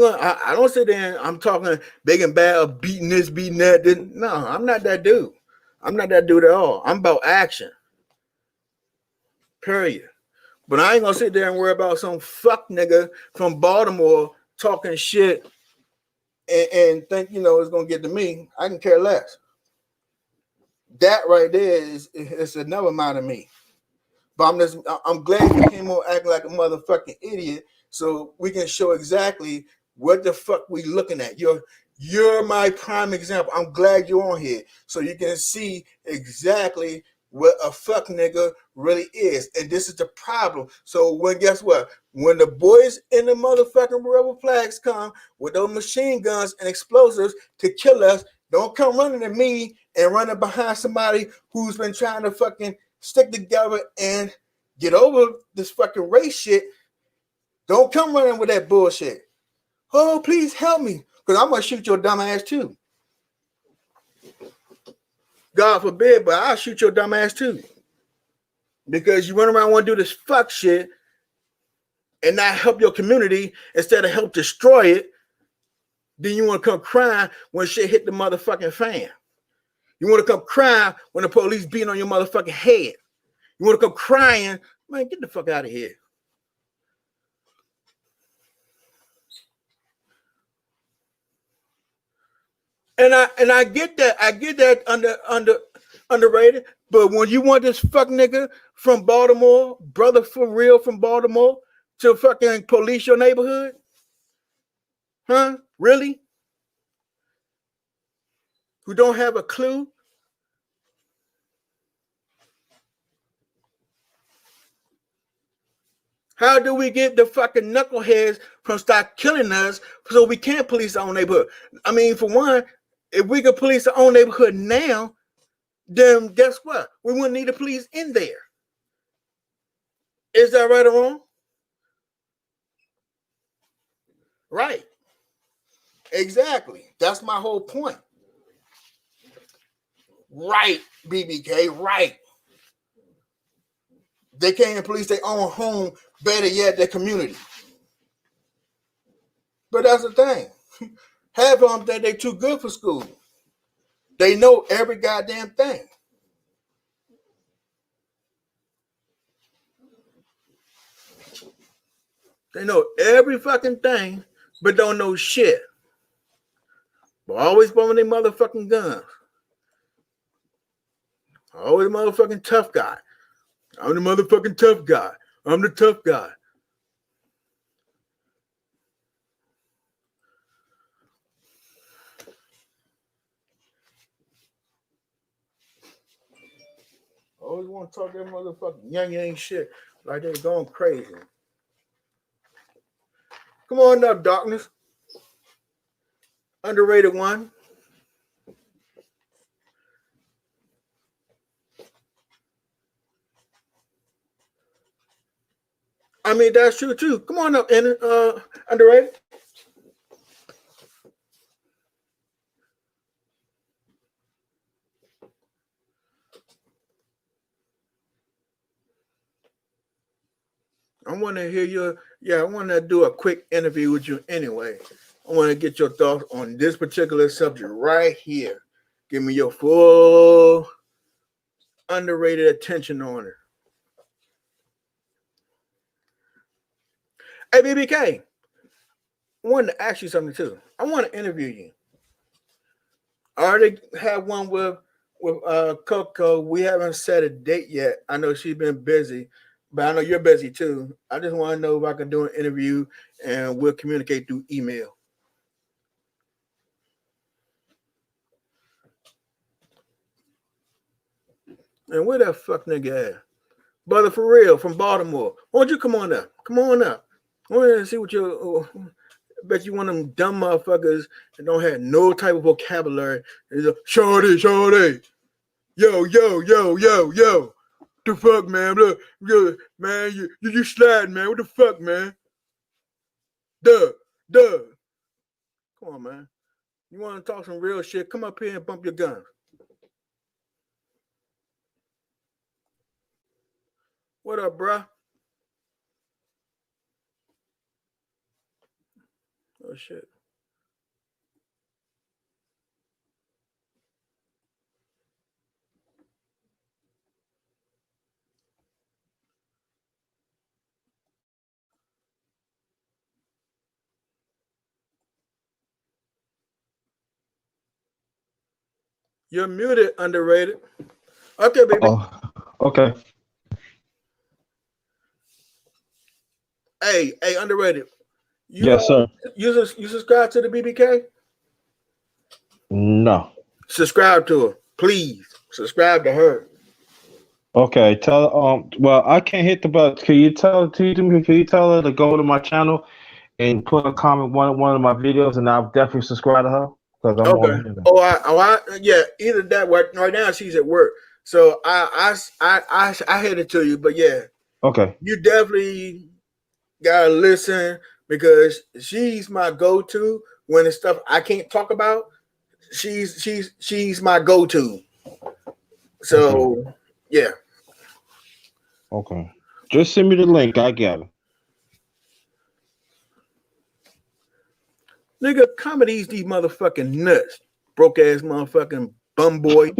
don't sit there and I'm talking big and bad of beating this, beating that. No, I'm not that dude. I'm not that dude at all. I'm about action. Period. But I ain't gonna sit there and worry about some fuck nigga from Baltimore talking shit and think, it's gonna get to me. I can care less. That right there is another amount of me. But I'm glad you came on acting like a motherfucking idiot, so we can show exactly what the fuck we looking at. You're my prime example. I'm glad you're on here, so you can see exactly what a fuck nigga really is. And this is the problem. So when guess what? When the boys in the motherfucking rebel flags come with those machine guns and explosives to kill us, don't come running at me and running behind somebody who's been trying to fucking stick together and get over this fucking race shit. Don't come running with that bullshit. Oh, please help me, because I'm gonna shoot your dumb ass too. God forbid, but I'll shoot your dumb ass too. Because you run around and want to do this fuck shit and not help your community instead of help destroy it. Then you want to come crying when shit hit the motherfucking fan. You want to come crying when the police beating on your motherfucking head. You want to come crying, man, get the fuck out of here. And I get that. I get that underrated. But when you want this fuck nigga from Baltimore, brother for real from Baltimore, to fucking police your neighborhood, huh? Really? Who don't have a clue? How do we get the fucking knuckleheads from start killing us so we can't police our own neighborhood? I mean, for one, if we could police our own neighborhood now, then guess what? We wouldn't need the police in there. Is that right or wrong? Right. Exactly. That's my whole point. Right, BBK, right. They can't police their own home, better yet, their community. But that's the thing. Half of them think they too good for school. They know every goddamn thing. They know every fucking thing, but don't know shit. But always bumming their motherfucking guns. Always motherfucking tough guy. I'm the motherfucking tough guy. I'm the tough guy. Always want to talk that motherfucking yang shit like they going crazy. Come on up, darkness. Underrated one. I mean, that's true too. Come on up, and underrated. I want to hear your, yeah, I want to do a quick interview with you anyway. I want to get your thoughts on this particular subject right here. Give me your full underrated attention on it. Hey, BBK, I wanted to ask you something too. I want to interview you. I already had one with Coco. We haven't set a date yet. I know she's been busy, but I know you're busy too. I just want to know if I can do an interview and we'll communicate through email. And where that fuck nigga at? Brother for real from Baltimore. Why don't you come on up? Come on up. I want to see what you. Bet you one of them dumb motherfuckers that don't have no type of vocabulary. Shorty, shorty. Yo, yo, yo, yo, yo. The fuck, man? Look, man, you sliding, man. What the fuck, man? Duh, duh. Come on, man. You want to talk some real shit? Come up here and bump your guns. What up, bruh? Oh shit. You're muted, underrated. Okay, baby. Oh, okay. Hey, underrated. You Yes, sir. you subscribe to the BBK? No. Subscribe to her, please. Subscribe to her. Okay. Tell well, I can't hit the button. Can you tell can you tell her to go to my channel and put a comment one of my videos, and I'll definitely subscribe to her because I'm Okay. on here now. Yeah. Either that. Right now she's at work, so I had it to you. But yeah, Okay. you definitely gotta listen because she's my go-to when it's stuff I can't talk about. She's my go-to. Okay. So yeah, Okay. Just send me the link. I got it. nigga, comedies these motherfucking nuts, broke ass motherfucking bum boy.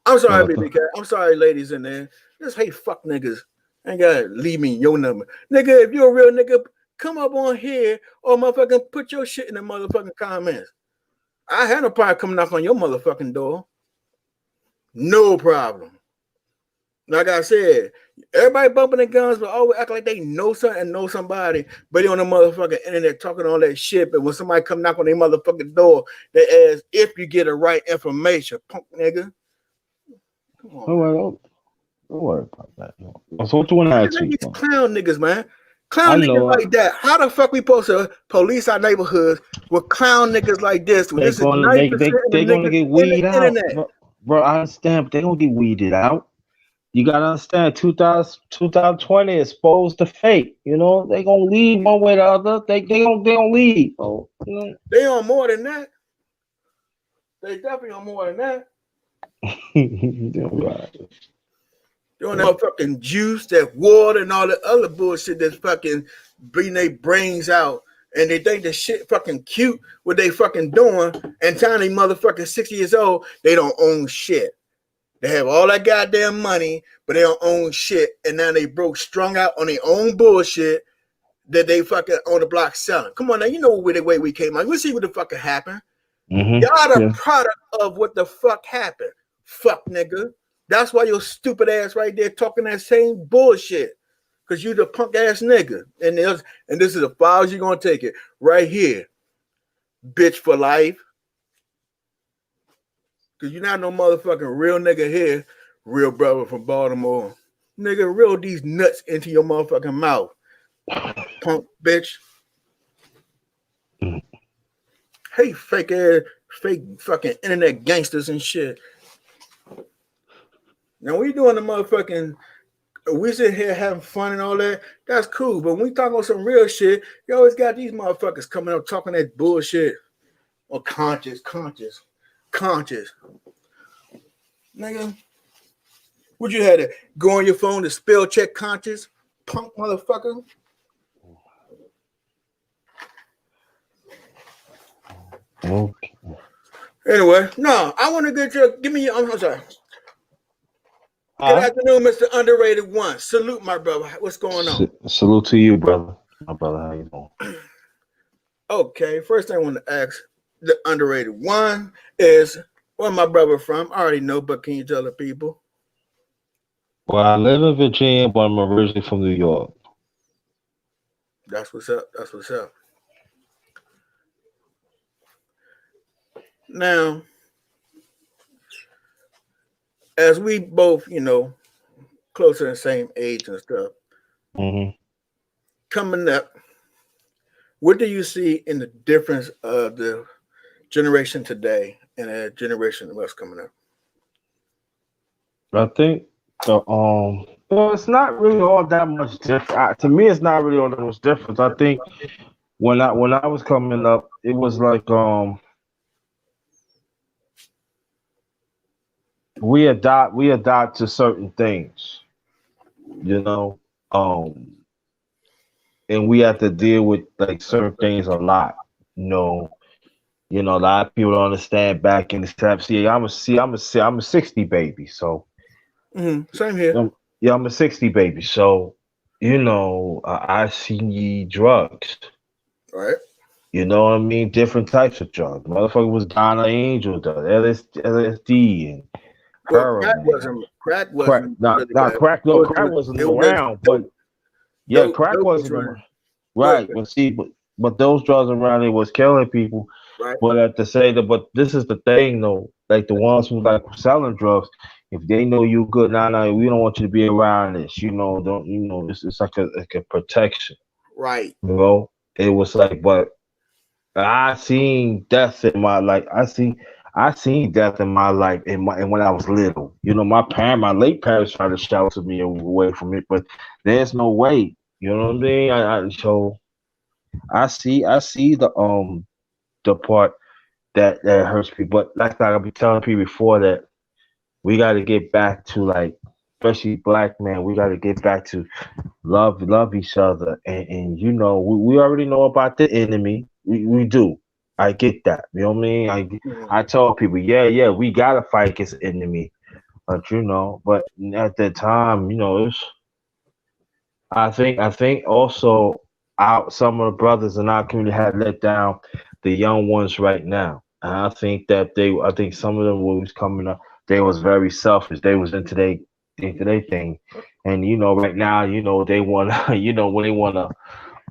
I'm sorry, Uh, baby cat. I'm sorry, ladies in there. Just hate fuck niggas. Ain't gotta leave me your number. Nigga, if you're a real nigga, come up on here or motherfucking put your shit in the motherfucking comments. I had no problem coming knock on your motherfucking door. No problem. Like I said, everybody bumping their guns, but always act like they know something and know somebody, but they on the motherfucking internet talking all that shit. But when somebody come knock on their motherfucking door, they ask if you get the right information. Punk nigga. Come on, don't man. worry, don't worry about that. No. So what you want to ask Like me, these bro? clown niggas, man. I Clown niggas know like that. How the fuck we supposed to police our neighborhoods with clown niggas like this? Well, they this is gonna 90% of the they gonna niggas get in the weed out, internet. bro. I understand, but they gonna get weeded out. You gotta understand, 2020 exposed to fake. You know, they gonna leave one way or the other. They gonna leave. Oh, They on more than that. They definitely on more than that. right. They on that fucking juice, that water, and all the other bullshit that's fucking bringing their brains out. And they think the shit fucking cute what they fucking doing. And time they motherfucking 60 years old, they don't own shit. They have all that goddamn money, but they don't own shit. And now they broke, strung out on their own bullshit that they fucking on the block selling. Come on now, you know where the way we came out. Let's see what the fuck happened. Y'all the Yeah. product of what the fuck happened. Fuck nigga. That's why your stupid ass right there talking that same bullshit. Cause you the punk ass nigga. And this is as far as you gonna take it. Right here. Bitch for life. Cause you're not no motherfucking real nigga here. Real brother from Baltimore. Nigga, reel these nuts into your motherfucking mouth. Punk bitch. Hey, fake ass, fake fucking internet gangsters and shit. Now we doing the motherfucking, we sit here having fun and all that. That's cool, but when we talk about some real shit, you always got these motherfuckers coming up talking that bullshit. Or conscious. Nigga, would you had to go on your phone to spell check conscious? Punk motherfucker. Okay. Anyway, no, I want to get your, give me your, I'm sorry. Good Huh? afternoon, Mr. Underrated One. Salute, my brother. What's going on? Salute to you, brother. My brother, how you doing? Okay, first thing I want to ask the Underrated One is where my brother from? I already know, but can you tell the people? Well, I live in Virginia, but I'm originally from New York. That's what's up. That's what's up. Now, as we both, close to the same age and stuff, hmm coming up, what do you see in the difference of the generation today and the generation of us coming up? I think well, it's not really all that much different. To me, it's not really all that much difference. I think when I was coming up, it was like we adopt to certain things, you know, um, and we have to deal with like certain things a lot, you know. A lot of people don't understand back in the steps. I'm a 60 baby, so Same here. yeah, I'm a 60 baby, so I see drugs. Right. You know what I mean? Different types of drugs. Motherfucker was Donna Angel drugs, LSD and Well, heroin, crack crack. wasn't Not really not bad. crack. No, crack wasn't It was around, but yeah, crack dope was wasn't running. around. Good, Right, but see, but those drugs around it was killing people. right? But at the same, but this is the thing though. Like the ones who like selling drugs, if they know you good, nah, we don't want you to be around this. You know, don't you know? It's like a protection. Right. You know, it was like, but I seen death in my like I seen death in my life and when I was little. You know, my late parents tried to shelter me away from it, but there's no way. You know what I mean? So I see the part that hurts people. But like I'll be telling people before that we got to get back to like, especially black men, we got to get back to love each other, and you know we already know about the enemy. We do. I get that. You know what I mean? I Mhm. tell people, yeah, we gotta fight against the enemy. But you know, but at that time, you know, it's I think also our some of the brothers in our community had let down the young ones right now. And I think some of them who was coming up, they was very selfish. They was into their thing. And you know, right now, you know, they wanna you know, when they wanna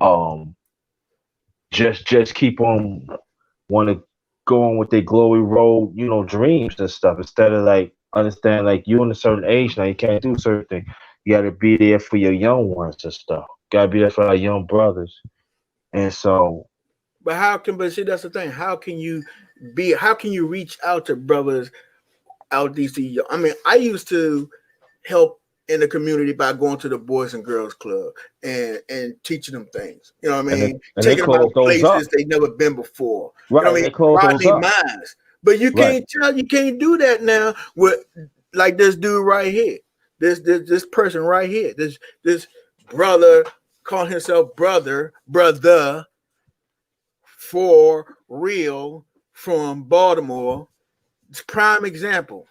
um just keep on wanna go on with their glory road, you know, dreams and stuff instead of like understand like you in a certain age now, you can't do certain things. You gotta be there for your young ones and stuff. Gotta be there for our young brothers. And so But but see, that's the thing. How can you reach out to brothers out these? I mean, I used to help in the community by going to the Boys and Girls Club and teaching them things. You know what I mean? and they Taking them out close those places up. they never been before. You know Right, what I and mean? they close Broaden those their up. minds. But Right. you can't do that now with like this dude right here. This person right here. This brother calling himself brother for real from Baltimore. It's prime example.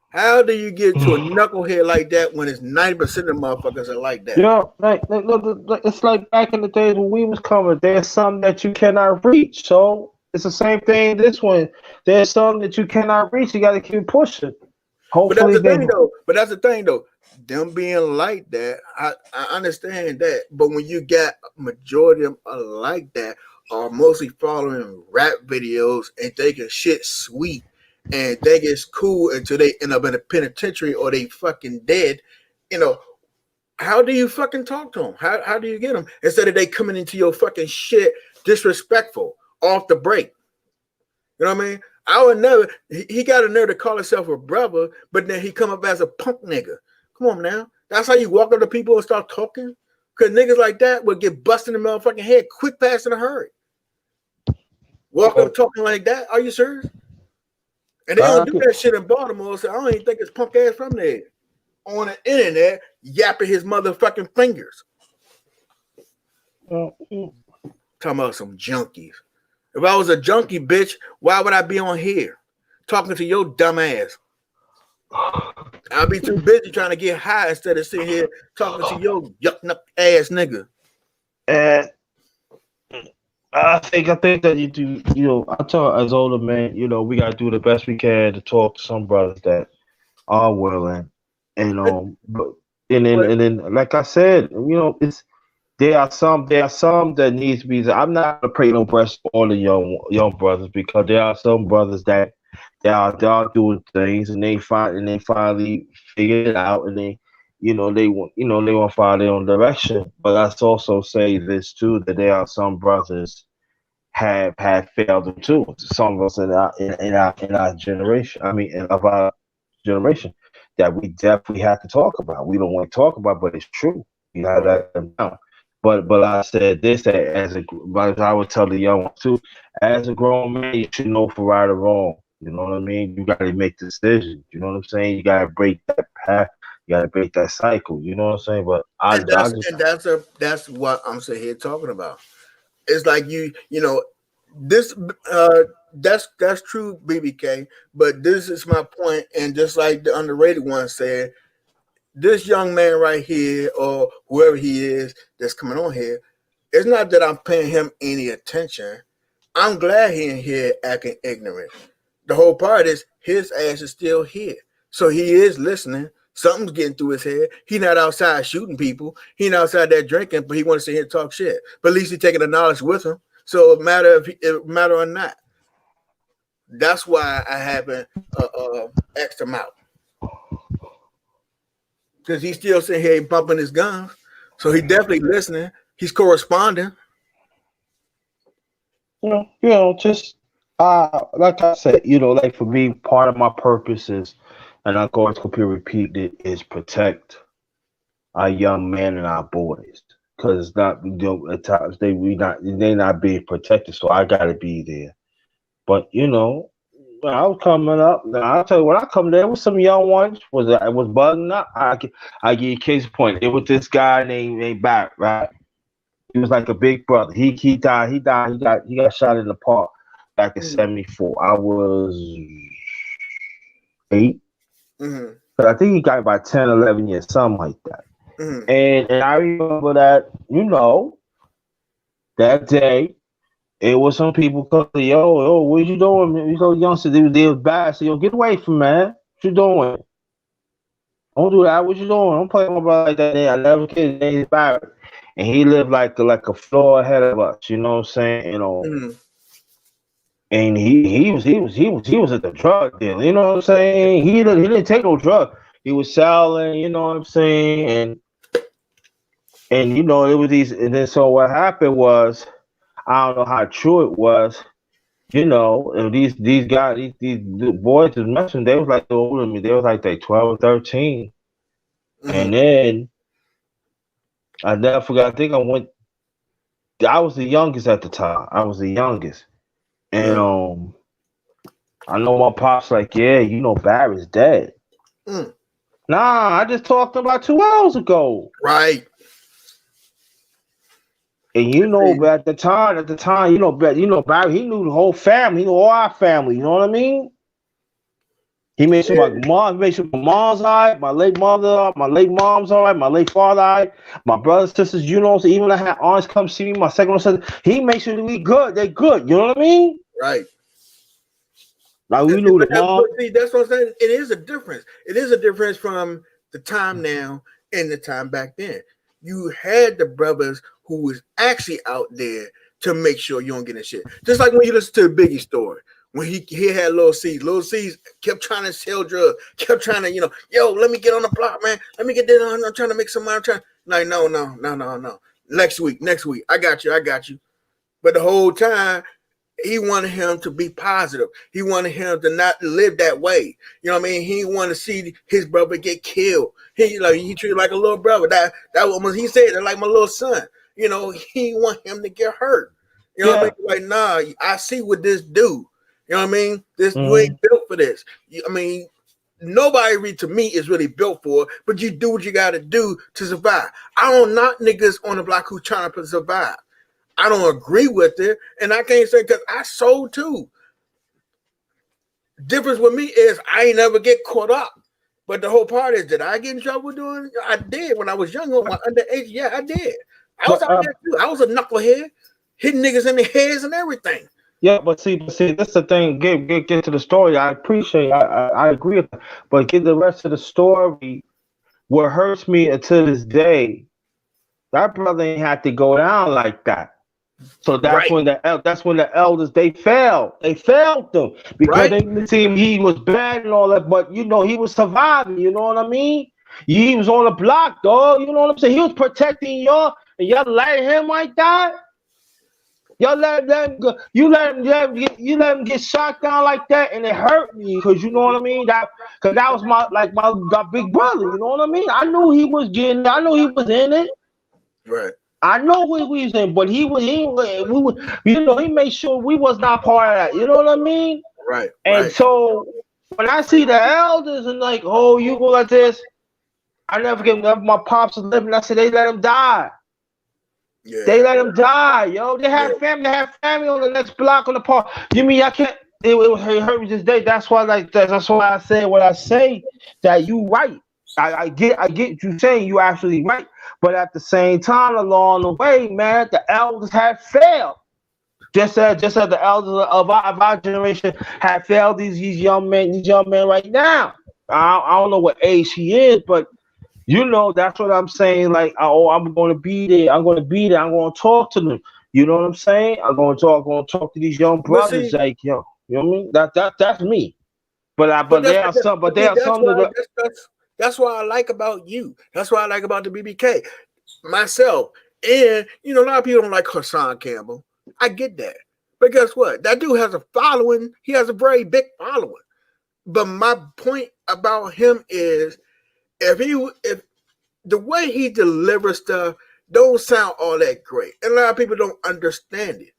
How do you get to a knucklehead like that when it's 90% of the motherfuckers are like that? Yeah, look, it's like back in the days when we was coming. There's some that you cannot reach. So it's the same thing. This one, there's some that you cannot reach. You got to keep pushing. But that's Hopefully the they. thing though. But that's the thing though. Them being like that, I understand that. But when you got a majority of them are like that, are mostly following rap videos and thinking shit sweet and think it's cool until they end up in a penitentiary or they fucking dead, you know, how do you fucking talk to them? How do you get them instead of they coming into your fucking shit disrespectful off the break? You know what I mean? I would never. He got a nerve to call himself a brother, but then he come up as a punk nigga. Come on now, that's how you walk up to people and start talking. Cause niggas like that would get busted in the motherfucking head quick, fast, in a hurry. Walk up talking like that. Are you serious? And they don't I do could, that shit in Baltimore, so I don't even think it's punk ass from there. On the internet, yapping his motherfucking fingers. uh, Talking about some junkies. If I was a junkie, bitch, why would I be on here talking to your dumb ass? I'll be too busy trying to get high instead of sitting here talking to your yuck nut ass nigga. and I think that you do. You know, I tell as older men, you know, we gotta do the best we can to talk to some brothers that are willing, and but But and then like I said, you know, it's there are some that needs to be. I'm not gonna pray no breast for all the young brothers because there are some brothers that they are doing things and they finally figured it out and they they want to follow their own direction. But let's also say this too that there are some brothers have failed them too. Some of us in our generation, I mean, of our generation, that we definitely have to talk about. We don't want to talk about, but it's true. We have right. that down. But I said this but I would tell the young ones too. As a grown man, you should know for right or wrong. You know what I mean? You got to make decisions. You know what I'm saying? You got to break that path. You got to break that cycle. You know what I'm saying? But I just That's what I'm sitting here talking about. It's like this uh that's true, BBK. But this is my point, and just like the underrated one said, this young man right here or whoever he is that's coming on here, it's not that I'm paying him any attention. I'm glad he in here acting ignorant. The whole part is his ass is still here. So he is listening. Something's getting through his head. He not outside shooting people. He not outside there drinking, but he wants to sit here and talk shit. But at least he taking the knowledge with him. So it matter or not. That's why I haven't X'd him out. Because he's still sitting here bumping his guns. So he definitely listening. He's corresponding. Just like I said, like for me, part of my purpose is, and I always repeat it, is protect our young men and our boys. Because not at times they not being protected, so I gotta be there. But when I was coming up, I'll tell you, when I come there with some young ones was bugging up. I give you a case in point. It was this guy named Barrett, right? He was like a big brother. He died. He got shot in the park back in '74. I was 8. Mm-hmm. But I think he got about 10, 11 years, something like that. Mm-hmm. And I remember that, that day, it was some people calling, yo, what you doing, man? You go, youngster, they was bad. So, yo, get away from, man. What you doing? Don't do that. What you doing? Don't play with my brother like that. I never kid his name is Barrett. And he lived like a floor ahead of us, you know what I'm saying? Mm-hmm. And he was at the drug deal, you know what I'm saying? He didn't take no drug. He was selling, you know what I'm saying? And it was these, and then so what happened was, I don't know how true it was, and these guys, these boys was messing, they was like older than me. They was like 12 or 13. Mm-hmm. And then I never forgot, I was the youngest at the time. I was the youngest. And I know my pops like, yeah, Barry's dead. Mm. Nah, I just talked about 2 hours ago. Right. And but at the time, Barry, he knew the whole family, he knew all our family, you know what I mean? He made sure my mom's all right, my late mom's all right, my late father all right, my brothers, sisters, so even I had aunts come see me, my second one said, he made sure that we good, they good, you know what I mean? Right. Like we knew the mom. See, that's what I'm saying. It is a difference. It is a difference from the time now and the time back then. You had the brothers who was actually out there to make sure you don't get in shit. Just like when you listen to the Biggie story, when he had Lil C's. Lil C's kept trying to sell drugs, kept trying to, yo, let me get on the block, man. Let me get this on. I'm trying to make some money. Like, no. Next week. I got you. But the whole time, he wanted him to be positive. He wanted him to not live that way. You know what I mean? He wanted to see his brother get killed. He treated like a little brother. That was, he said, like my little son. He want him to get hurt. You know what I mean? Like, nah, I see what this do. You know what I mean? You ain't built for this. Nobody to me is really built for it, but you do what you got to do to survive. I don't knock niggas on the block who trying to survive. I don't agree with it, and I can't say because I sold too. Difference with me is I ain't never get caught up. But the whole part is, did I get in trouble doing? I did when I was young, when underage. Yeah, I did. I was out there too. I was a knucklehead, hitting niggas in the heads and everything. Yeah, but see, that's the thing. Get to the story. I appreciate. I agree with that. But get the rest of the story. What hurts me until this day, that brother ain't had to go down like that. So that's when the elders they failed. They failed them because they didn't see him. He was bad and all that, but he was surviving. You know what I mean? He was on the block, dog. You know what I'm saying? He was protecting y'all, and y'all let him like that. Y'all let him go. You let him get shot down like that, and it hurt me because you know what I mean. Because that was my big brother. You know what I mean? I knew he was getting. I knew he was in it. Right. I know what we was in, but he made sure we was not part of that. You know what I mean? Right. And so when I see the elders and like, oh, you go like this, I never forget my pops was living. I said they let him die. Yeah. They let him die, yo. They had family. They had family on the next block on the park. You mean I can't? It hurt me this day. That's why I say what I say. That you right. I get you saying you absolutely right. But at the same time, along the way, man, the elders had failed. Just as the elders of our generation have failed these young men right now. I don't know what age he is, but that's what I'm saying. Like, oh, I'm going to be there. I'm going to be there. I'm going to talk to them. You know what I'm saying? I'm going to talk to these young But brothers. see, Like, you know what I mean? That's me. but There are some. But there are that's some why that. that's why I like about you. That's why I like about the BBK myself. And a lot of people don't like Hassan Campbell. I get that, but guess what? That dude has a following. He has a very big following. But my point about him is if the way he delivers stuff don't sound all that great, and a lot of people don't understand it.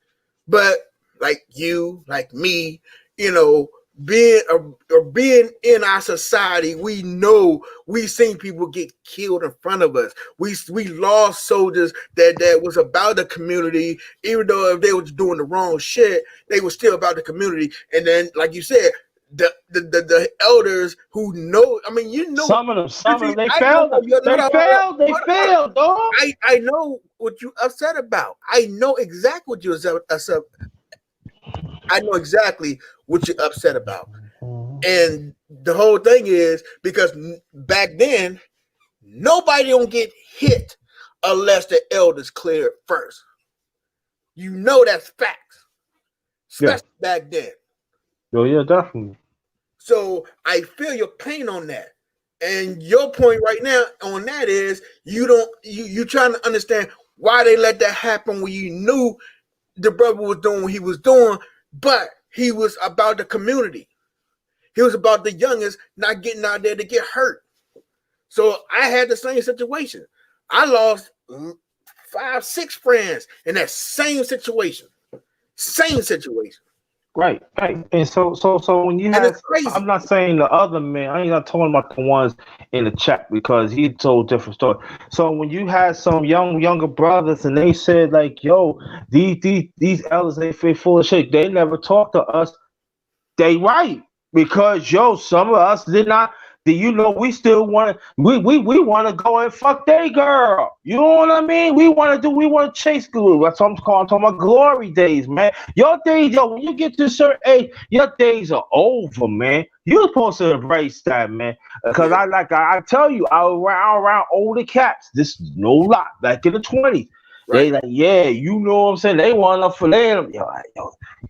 But like you, like me, you know, being in our society, we know we seen people get killed in front of us. We lost soldiers that was about the community, even though if they was doing the wrong shit, they were still about the community. And then, like you said, the elders who know, I mean, Some of see, them, they I know failed. what you're They not. failed. They failed, dog. I know what you upset about. I know exactly what you're upset. I know exactly what you're upset about. And the whole thing is because back then nobody don't get hit unless the elders clear it first. That's facts, Yeah. especially back then. Oh yeah, definitely. So I feel your pain on that. And your point right now on that is you trying to understand why they let that happen when you knew the brother was doing what he was doing, but he was about the community. He was about the youngest not getting out there to get hurt. So I had the same situation. I lost 5, 6 friends in that same situation. Same situation. Right, right. And so when you And have, it's I'm crazy. not saying the other man. I ain't not talking about the ones in the chat because he told a different story. So when you had some younger brothers and they said like, "Yo, these elders they full of shit. They never talk to us." They right because some of us did not. Do we still want to we want to go and fuck they girl. You know what I mean? We want to chase glue. That's what I'm talking about glory days, man. Your days, when you get to a certain age, your days are over, man. You're supposed to embrace that, man. Because Yeah. I tell you, I was around older cats. This is no lie. Back in the 20s. Right. They like, yeah, you know what I'm saying? They want enough for them. Yo,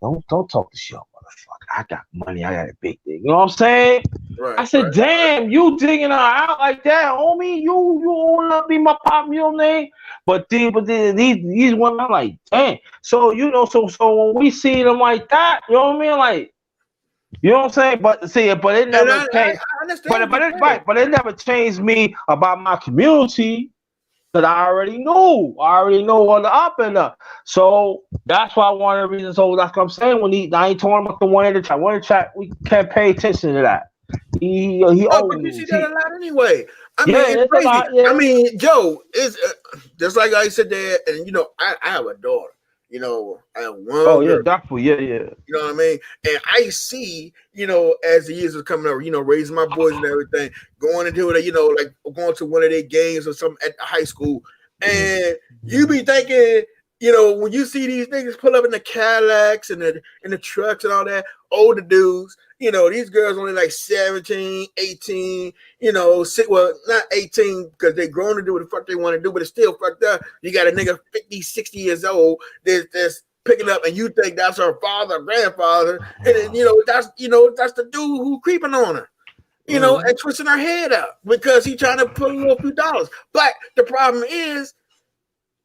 don't talk to shit, motherfucker. I got money. I got a big thing. You know what I'm saying? I Right. said, damn, you digging her out like that, homie. You wanna be my pop, you know what I mean? These women, I'm like, damn. So so when we see them like that, you know what I mean? Like, you know what I'm saying? But it And never changed. I understand what you're saying. But it never changed me about my community. Cause I already knew. I already know on the up and up. So that's why one of the reasons. So that's what I'm saying. I ain't talking about the one in the chat. One in the chat, we can't pay attention to that. He Oh, old but you see news. that a lot anyway. I mean, Yeah, it's it's a crazy. lot. I Yeah. mean, Joe is just like I said there, and I have a daughter. I have Oh one yeah, girl. definitely. Yeah, yeah. You know what I mean? And I see, as the years are coming up, raising my boys and everything, going into it, like going to one of their games or something at the high school. And you be thinking, when you see these niggas pull up in the Cadillacs and the trucks and all that, older dudes, these girls only like 17, 18, well, not 18 because they grown to do what the fuck they want to do, but it's still fucked up. You got a nigga 50, 60 years old that's picking up and you think that's her father or grandfather, and then, that's the dude who creeping on her, Mhm. and twisting her head up because he trying to put a little few dollars. But the problem is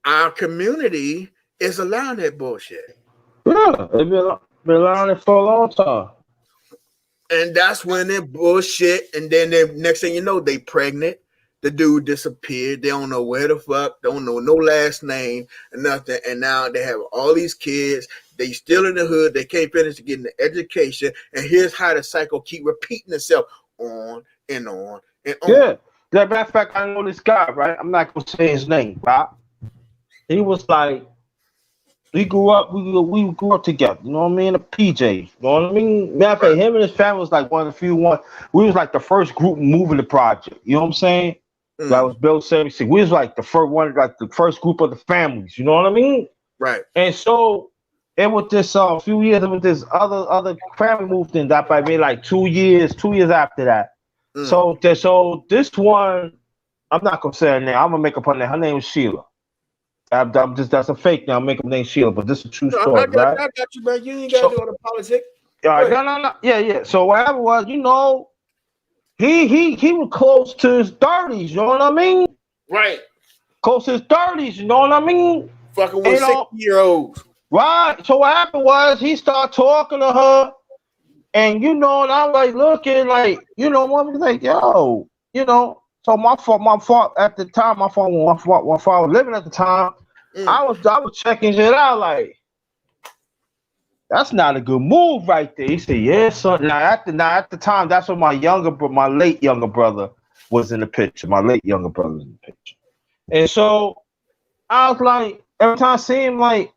our community is allowing that bullshit. Yeah, they've been around it for a long time. And that's when they bullshit. And then next thing you know, they pregnant. The dude disappeared. They don't know where the fuck. Don't know no last name and nothing. And now they have all these kids. They still in the hood. They can't finish getting the education. And here's how the cycle keep repeating itself on and on and on. Yeah. That matter of fact, I know this guy, right? I'm not gonna say his name, right? He was like, we grew up together. You know what I mean? A PJ. You know what I mean? Matter of fact, Right. him and his family was like one of the few one. We was like the first group moving the project. You know what I'm saying? That Mm, was built 76. We was like the first one, like the first group of the families. You know what I mean? right. And so it was this few years with this other family moved in that by me like 2 years after that. Mm. So this one, I'm not gonna say her name. I'm gonna make up her name. Her name is Sheila. I'm just that's a fake name. I'm making her name Sheila, but this is a true No, story, right? I got you, man. You ain't got to do So all the politics. yeah, Go ahead. no, yeah. So whatever it was, he was close to his 30s. You know what I mean? Right. Close to his 30s. You know what I mean? Fucking And, with 60-year-olds. right. So what happened was he started talking to her. And and I'm like looking like, one was like, yo, So my fault at the time, my fault was living at the time. Mm. I was checking shit out like that's not a good move right there. He said, yeah, son. Now at the time, that's when my late younger brother was in the picture. My late younger brother was in the picture. And so I was like, every time I see him, like,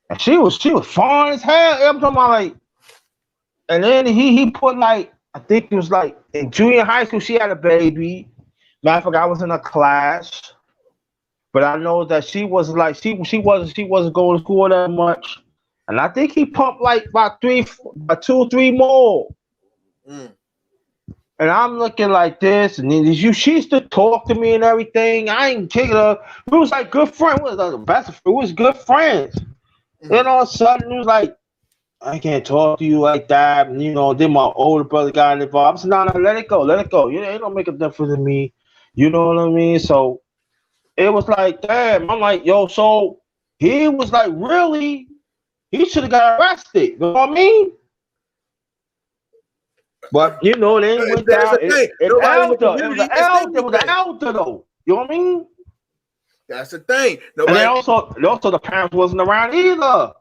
and she was fine as hell. Every time I like. And then he put like I think it was like in junior high school she had a baby. Matter of fact, I was in a class, but I know that she was like she wasn't going to school that much, and I think he pumped like about 2 3 more. Mm. And I'm looking like this, and then she used to talk to me and everything. I ain't taking her. We was like good friends. We was like the best. We was good friends. Then Mm. all of a sudden it was like I can't talk to you like that. And, then my older brother got involved. I said, no, let it go. Let it go. It don't make a difference to me. You know what I mean? So it was like, damn. I'm like, yo, so he was like, really? He should have got arrested. You know what I mean? But, they went That's the down. thing. It Nobody in the elder. It was community an is elder. It thinking was an that. elder, though. You know what I mean? That's the thing. And then Nobody. also the parents wasn't around either.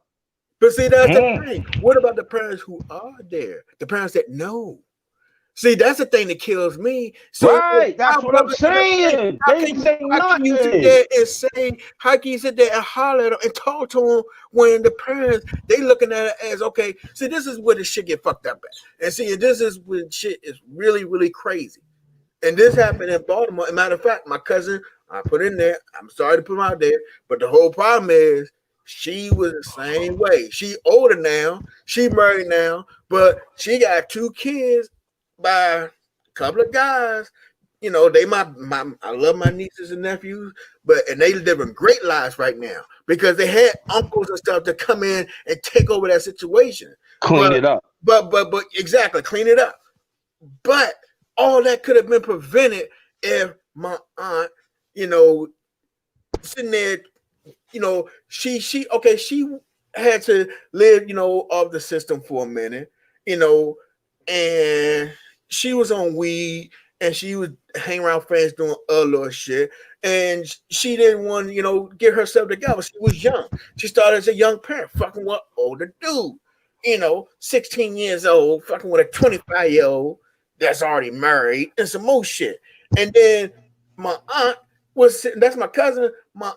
But see, that's the Mm. thing. What about the parents who are there? The parents that know. See, that's the thing that kills me. So Right. how That's what I'm brother in the thing, saying. They didn't say how can you sit nothing. there and say how can you sit there and holler at them and talk to them when the parents they looking at it as okay, see this is where the shit get fucked up at. And see this is when shit is really, really crazy. And this happened in Baltimore. As a matter of fact, my cousin, I put in there. I'm sorry to put him out there, but the whole problem is she was the same way. She older now. She married now, but she got 2 kids by a couple of guys. They my I love my nieces and nephews, but and they living great lives right now because they had uncles and stuff to come in and take over that situation. Clean But it up. but exactly clean it up. But all that could have been prevented if my aunt, you know, sitting there, she had to live, off the system for a minute, you know, and she was on weed and she was hanging around friends doing other little shit. And she didn't want to, get herself together. She was young. She started as a young parent, fucking with older dude, 16 years old, fucking with a 25-year-old that's already married and some more shit. And then my aunt was sitting, that's my cousin, my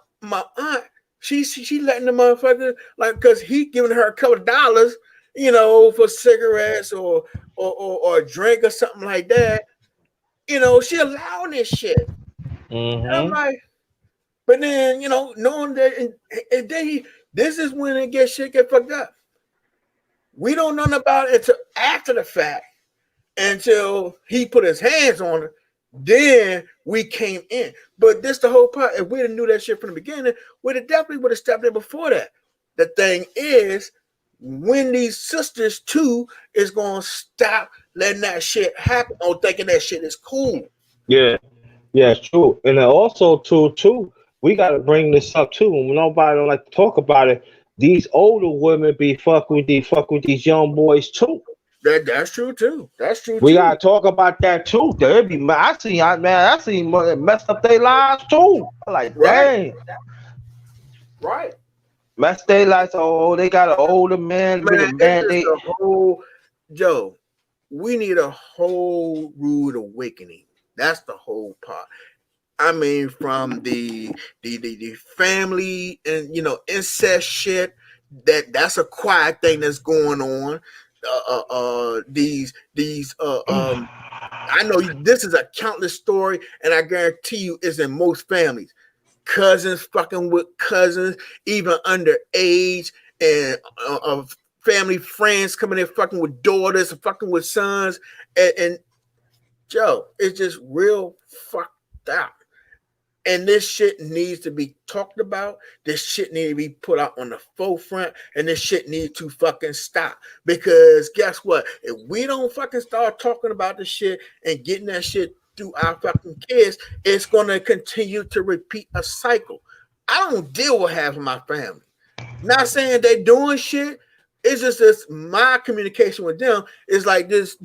aunt, she letting the motherfucker like because he giving her a couple of dollars, for cigarettes or a drink or something like that. She allowing this shit. And I'm Mm-hmm. like, but then, knowing that and then this is when it gets shit get fucked up. We don't know about it until after the fact, until he put his hands on her. Then we came in. But this the whole part. If we didn't knew that shit from the beginning, we'd have definitely would have stepped in before that. The thing is, when these sisters too is gonna stop letting that shit happen or thinking that shit is cool. Yeah. Yeah, it's true. And then also too, we gotta bring this up too. When nobody don't like to talk about it, these older women be fucking with these young boys too. That's true too. That's true We too. gotta talk about that too. They be I seen messed up their lives too. I'm like, Right, dang, right. messed their lives. Oh, they got an older man with a Man, it's man. just They a whole Joe. We need a whole rude awakening. That's the whole part. I mean, from the family and incest shit. That's a quiet thing that's going on. These I know this is a countless story, and I guarantee you, it's in most families. Cousins fucking with cousins, even underage, and family friends coming in fucking with daughters and fucking with sons, and Joe, it's just real fucked up. And this shit needs to be talked about. This shit needs to be put out on the forefront. And this shit needs to fucking stop. Because guess what? If we don't fucking start talking about this shit and getting that shit through our fucking kids, it's going to continue to repeat a cycle. I don't deal with half of my family. Not saying they doing shit. It's just this, my communication with them is like this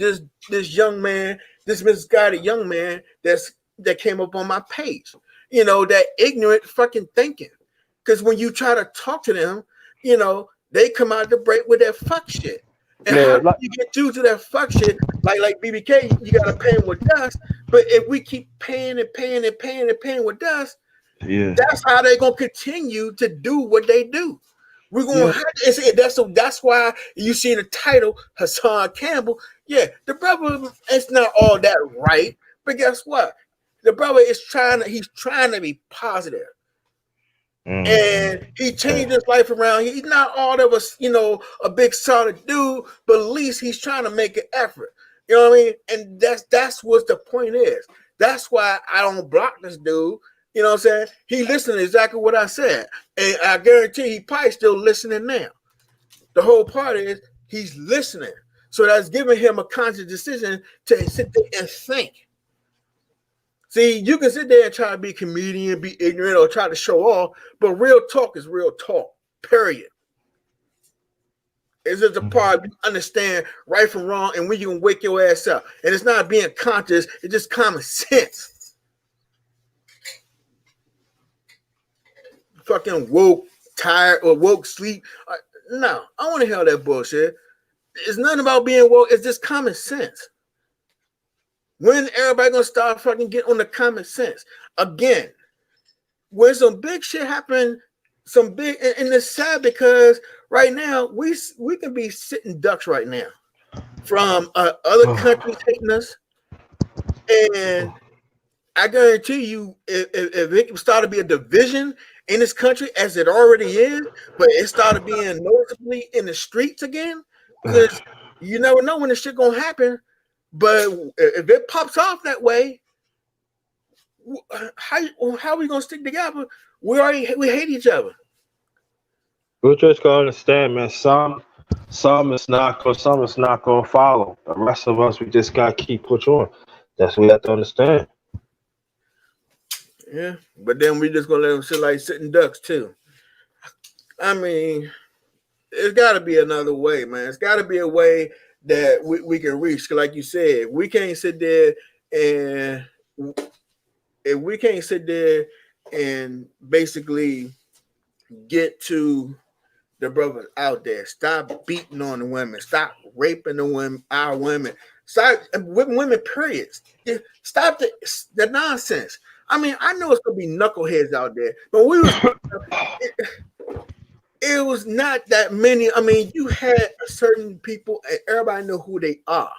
young man, this misguided young man that came up on my page. You know, that ignorant fucking thinking. Because when you try to talk to them, you know, they come out the break with that fuck shit. And how do you get through to that fuck shit? Like BBK, you gotta pay him with dust. But if we keep paying with dust, that's how they're gonna continue to do what they do. We're gonna have to, that's why you see the title Hassan Campbell. Yeah, the brother, it's not all that right, but guess what? The brother is trying to be positive. And he changed his life around. He's not all of us, you know, a big solid dude, but at least he's trying to make an effort. You know what I mean? And that's what the point is. That's why I don't block this dude. You know what I'm saying? He listened to exactly what I said. And I guarantee he probably still listening now. The whole part is he's listening. So that's giving him a conscious decision to sit there and think. See, you can sit there and try to be a comedian, be ignorant, or try to show off, but real talk is real talk, period. It's just a part you understand right from wrong, and when you can wake your ass up. And it's not being conscious, it's just common sense. Fucking woke, tired, or woke sleep. No, I don't want to hear that bullshit. It's nothing about being woke, it's just common sense. When everybody gonna start fucking getting on the common sense? Again, when some big shit happen, and it's sad because right now we can be sitting ducks right now from other countries hating us, and I guarantee you, if it started to be a division in this country as it already is, but it started being noticeably in the streets again, because you never know when this shit gonna happen. But if it pops off that way, how are we gonna stick together? We hate each other. We just gotta understand, man. Some is not gonna follow. The rest of us, we just gotta keep pushing on. That's what we have to understand. Yeah, but then we just gonna let them sit like sitting ducks too. I mean, it's got to be another way, man. It's got to be a way that we can reach. Like you said, we can't sit there and if we can't sit there and basically get to the brothers out there, stop beating on the women, stop raping the women, our women, stop whipping women, periods. Stop the nonsense. I mean, I know it's gonna be knuckleheads out there, but it was not that many. I mean, you had certain people, and everybody know who they are.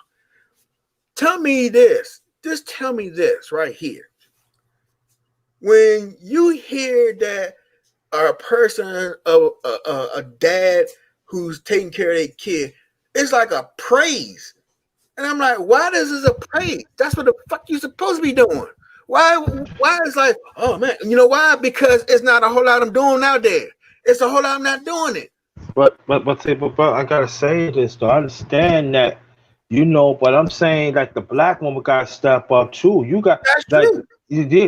Tell me this. Just tell me this right here. When you hear that a person, a dad who's taking care of their kid, it's like a praise. And I'm like, why does this a praise? That's what the fuck you supposed to be doing. Why is like, oh man, you know why? Because it's not a whole lot I'm doing out there. It's a whole lot I'm not doing it. But I gotta say this though. I understand that, you know, but I'm saying like the black woman gotta step up too. You got That's like true.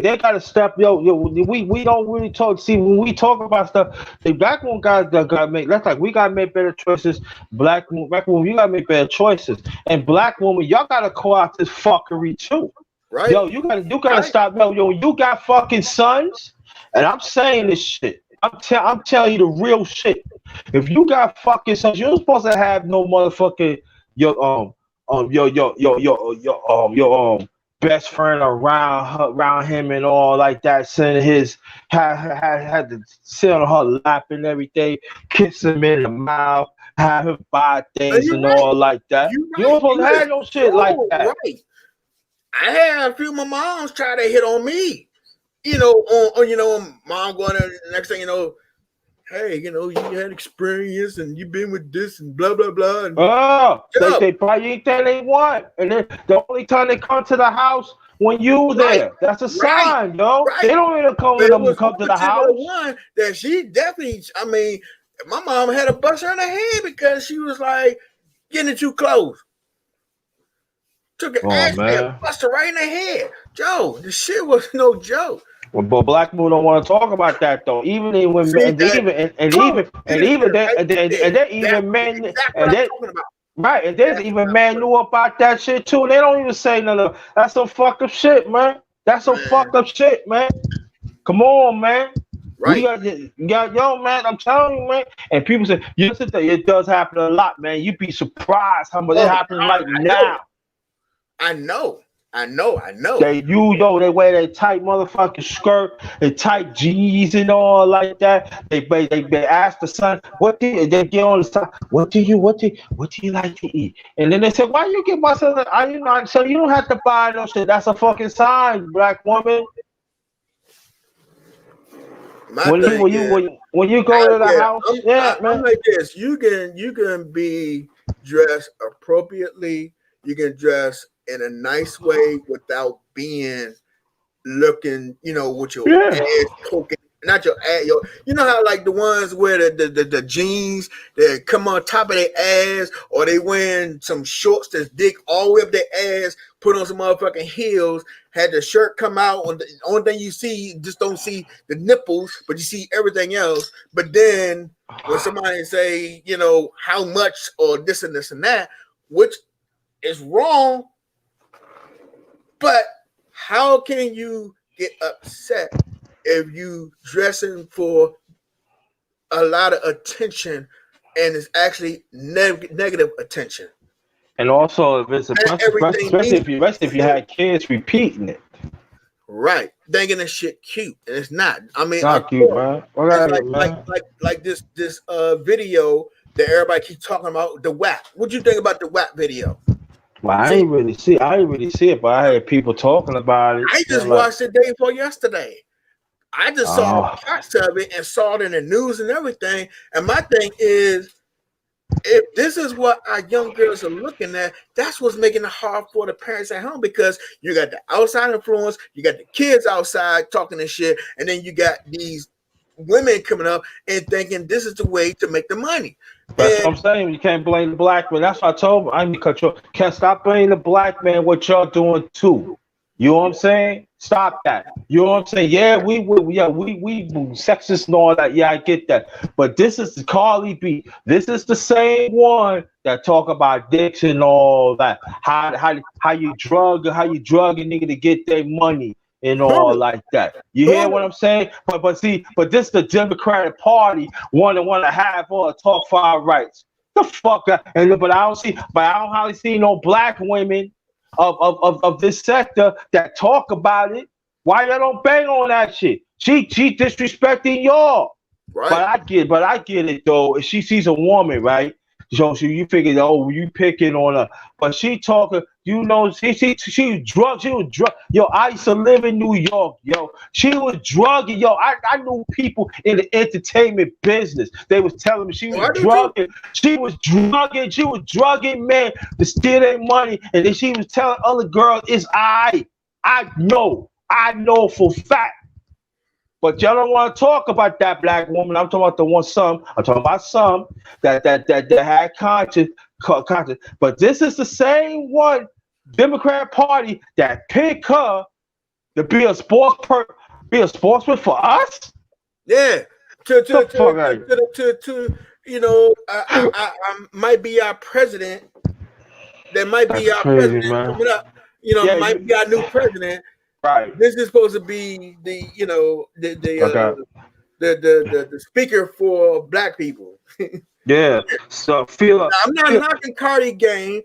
they gotta step. Yo, we don't really talk. See, when we talk about stuff, the black woman gotta make. That's like we gotta make better choices. Black woman, you gotta make better choices. And black woman, y'all gotta call out this fuckery too. Right. Yo, you gotta stop. Yo, you got fucking sons, and I'm saying this shit. I'm telling you the real shit. If you got fucking sons, you're not supposed to have no motherfucking your best friend around him and all like that. Sending his had to sit on her lap and everything, kiss him in the mouth, have him buy things and all like that. You don't supposed to have no shit like that. Right. I had a few of my moms try to hit on me. You know, on mom going there, the next thing you know, hey, you had experience and you've been with this and blah blah blah. And Oh, shut up. they probably anything they want, and then the only time they come to the house when you Right, there. That's a right, sign, yo. They right. don't even But it was come one to the particular house. one that she definitely. I mean, my mom had a bust her in the head because she was like getting too close. Took an Oh axe and man. bust her right in the head. Joe, the shit was no joke. Well, but black people don't want to talk about that though. Even when See and they that? even Boom, you and just even hit it they right there. and they That's even men exactly what and I'm they talking about. right and there's That's even exactly men what knew about that shit too. They don't even say nothing. That's some fucked up shit, man. That's some man. fucked up shit, man. Come on, man. We Right. got yo, man. I'm telling you, man. And people say, yes, it does happen a lot, man. You'd be surprised how much it Oh my happens God, right I know. now. I know. I know. I know. They wear that tight motherfucking skirt and tight jeans and all like that. They ask the son, they get on the side, what do you like to eat? And then they say, why you get my son? I you not so you don't have to buy no shit. That's a fucking sign, black woman. My thing is, When you go to the yeah, house, yeah, I'm man. like this. You can be dressed appropriately. You can dress in a nice way without being looking, with your Yeah. ass poking. Not your ass, how like the ones where the jeans that come on top of their ass, or they wearing some shorts that's dick all the way up their ass, put on some motherfucking heels, had the shirt come out, and the only thing you see, just don't see the nipples, but you see everything else. But then when somebody say, how much or this and that, which is wrong, but how can you get upset if you dressing for a lot of attention and it's actually negative attention? And also, if it's And everything needs especially if you had kids repeating it, right, thinking this shit cute, and it's not. I mean, of not cute, course, man. What it's got like it, like man? like like this video that everybody keeps talking about, the WAP. What you think about the WAP video? Well, See, I ain't really see it, but I heard people talking about it. I They're just like, watched it day before yesterday. I just saw oh, parts of it and saw it in the news and everything. And my thing is, if this is what our young girls are looking at, that's what's making it hard for the parents at home, because you got the outside influence, you got the kids outside talking and shit, and then you got these women coming up and thinking this is the way to make the money. that's what And I'm saying. You can't blame the black man. That's what I told him. I mean, cut you. Can't stop blaming the black man. What y'all doing too? You know what I'm saying? Stop that. You know what I'm saying? Yeah, we sexist and all that. Yeah, I get that. But this is the Carly B. This is the same one that talk about dicks and all that. How you drug a nigga to get their money and all boom, like that. You hear what boom, I'm saying? But this the Democratic Party want to have all talk for our rights. The fuck but I don't hardly see no black women of this sector that talk about it. Why y'all don't bang on that shit? She disrespecting y'all. right. But I get it though. If she sees a woman, right? So you figure, oh, you picking on her, but she talking. You know, she was drug. Yo, I used to live in New York. Yo, she was drugging. Yo, I knew people in the entertainment business. They was telling me she Oh, was I do too. drugging. She was drugging men to steal their money, and then she was telling other girls, "It's I know for fact." But y'all don't want to talk about that black woman. I'm talking about the one some. I'm talking about some that had conscience. But this is the same one Democrat Party that pick her to be be a sportsman for us. Yeah. To The to to fuck out of to I might be our president. That might That's be our crazy, president man. coming up. Yeah, Might be our new president. right. This is supposed to be the Okay. the speaker for black people. Yeah. So feel Now, I'm not feel. knocking Cardi gang.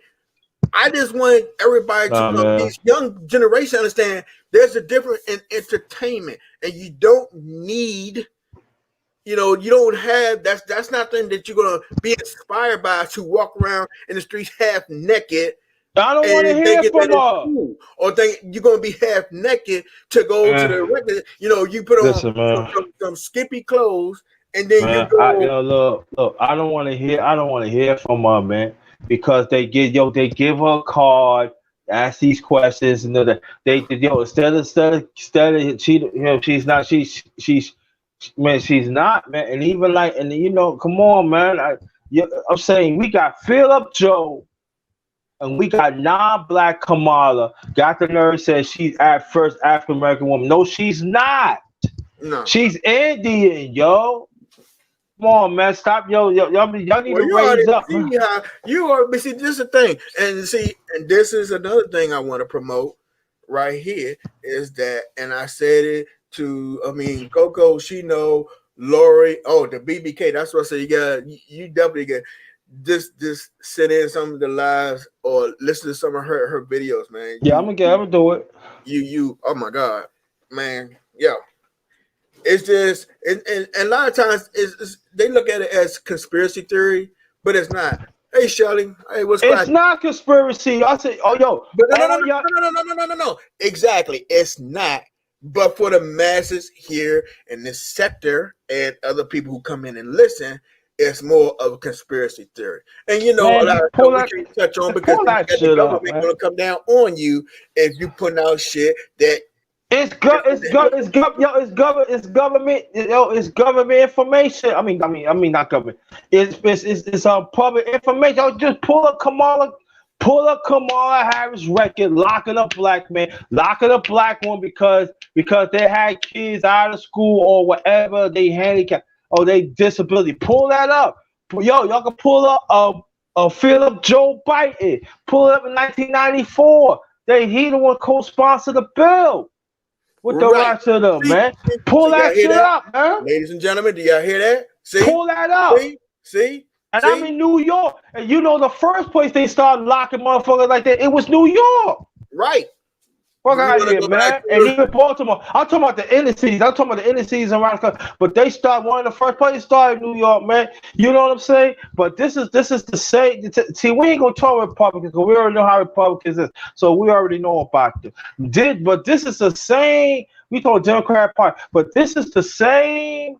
I just want everybody to Nah, man. these young generation to understand there's a difference in entertainment, and you don't need. You don't have that's nothing that you're gonna be inspired by to walk around in the streets half naked I don't want to and hear thinking that from it's her. cool, or think you're gonna be half naked to go to Eh, the record. You put on listen, man. some skimpy clothes and then you Man, I go, look. I don't want to hear from her, man, because they give her a card, ask these questions, and instead of she's man, she's not, man, and even like, and come on, man, I'm saying we got Philip Joe. And we got non-black Kamala. Got the nerve says she's at first African American woman. No, she's not. no. She's Indian, yo. Come on, man. Stop, y'all need Well, to you already raise up, man. see how you are. But see, this is the thing, and this is another thing I want to promote right here is that, and I said it to, I mean, Coco, she know, Lori, oh, the BBK. That's what I say. You definitely get this. Sit in some of the lives or listen to some of her videos, man. Yeah, I'm gonna do it. Oh my God, man, yeah. It's just, and a lot of times they look at it as conspiracy theory, but it's not. Hey, Shelly. Hey, what's It's cracking? not conspiracy. I say, oh, yo, But no, no, no, all no, y'all. no, no, no, no, no, no, no. Exactly, it's not. But for the masses here in this sector and other people who come in and listen, it's more of a conspiracy theory. And a Man, lot of stuff we can't touch on because pull then you that got the shit up, government man. going to come down on you if you putting out shit that. It's government, it's government information. I mean not government. It's public information. Just pull up Kamala Harris record, locking up black men, locking up black women because they had kids out of school or whatever, they handicapped or they disability. Pull that up. Y'all can pull up Philip Joe Biden. Pull it up in 1994. He the one co-sponsored the bill with the Right. rest of them, See, man. see, Pull so y'all that hear shit that? up, man. Ladies and gentlemen, do y'all hear that? See? Pull that up. See? And I'm in New York. And the first place they started locking motherfuckers like that, it was New York. Right. Fuck We out of want to here, go back man. to And even Baltimore. I'm talking about the inner cities. I'm talking about the inner cities around the country. But they start one of the first places started in New York, man. You know what I'm saying? But this is the same. See, we ain't gonna talk Republicans because we already know how Republicans is. So we already know about them. But this is the same. We call Democrat Party, but this is the same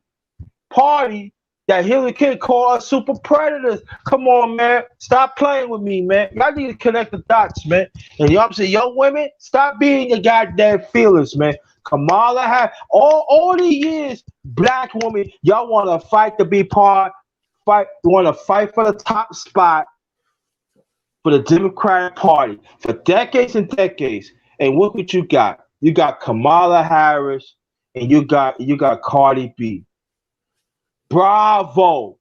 party that Hillary Clinton called us super predators. Come on, man. Stop playing with me, man. Y'all need to connect the dots, man. And y'all say, young women, stop being your goddamn feelings, man. Kamala Harris, all the years, black women, y'all want to fight to be you want to fight for the top spot for the Democratic Party for decades and decades. And look what you got. You got Kamala Harris and you got Cardi B. Bravo.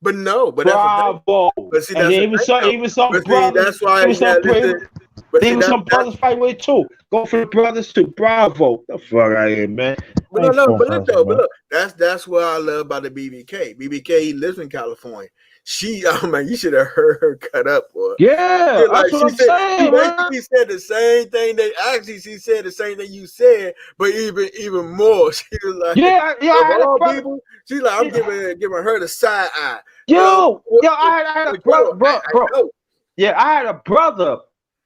But no, but that's the thing. Bravo. But see, And that's the even thing, some though. even some But see, brothers, that's why even you gotta listen. But see, some brothers fight with it too. Go for the brothers too. Bravo. The fuck out of here, man. but I ain't no, for but look nothing, though, but man. look, that's what I love about the BBK. BBK, he lives in California. She, oh man, you should have heard her cut up, boy. Yeah, Like that's what she I'm said, she saying, man. basically said the same thing. She said the same thing you said, but even more. She was like, Yeah, of I had a all brother. people, she's like, I'm Yeah. giving her the side eye. I had a brother, Yo, I bro. know. Yeah, I had a brother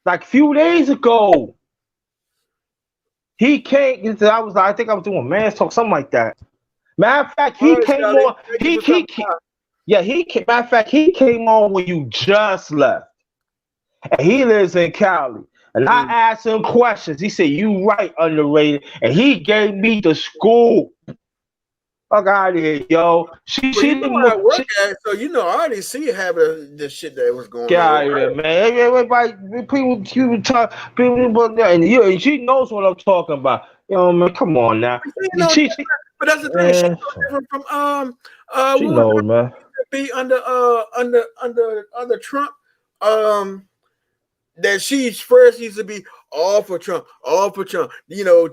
like a few days ago. He came. I think I was doing man's talk, something like that. Matter of fact, All he right, came Shelly, on. thank you for coming out. Yeah, matter of fact, he came on when you just left. And he lives in Cali. And I asked him questions. He said, "You right, underrated." And he gave me the school. Fuck out of here, yo. She Well, you didn't know move. I work at, so I already see having the shit that was going Get on. out of here, man. Everybody, people talk, and she knows what I'm talking about. Man, come on now. She, she, But that's the thing. She's man, so different from she what was knows, man. be under Trump. That she first used to be all for Trump, all for Trump.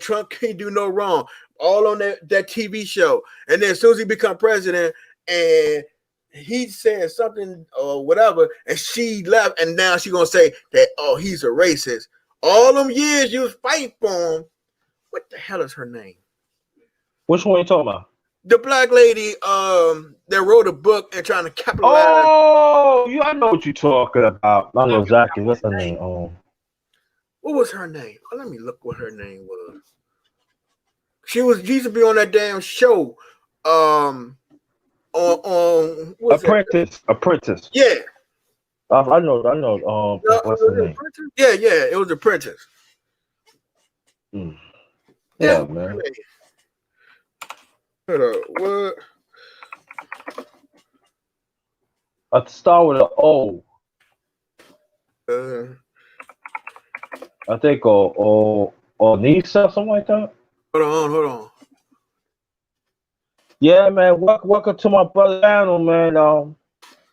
Trump can't do no wrong. All on that TV show. And then as soon as he become president and he said something or whatever, and she left, and now she gonna say that, oh, he's a racist. All them years you was fighting for him. What the hell is her name? Which one are you talking about? The black lady that wrote a book and trying to capitalize. Oh, I know what you're talking about. I know exactly what's her name. What was her name? Oh, let me look what her name was. She used to be on that damn show. on what's that? Apprentice. Yeah. I know. No, What's was the it name? Apprentice? Yeah, it was Apprentice. Mm. Yeah, Yeah, what's her man. name? Hold up, what? I start with an O. Uh, I think or Nisa, something like that. hold on. Yeah, man. Welcome to my brother channel, man.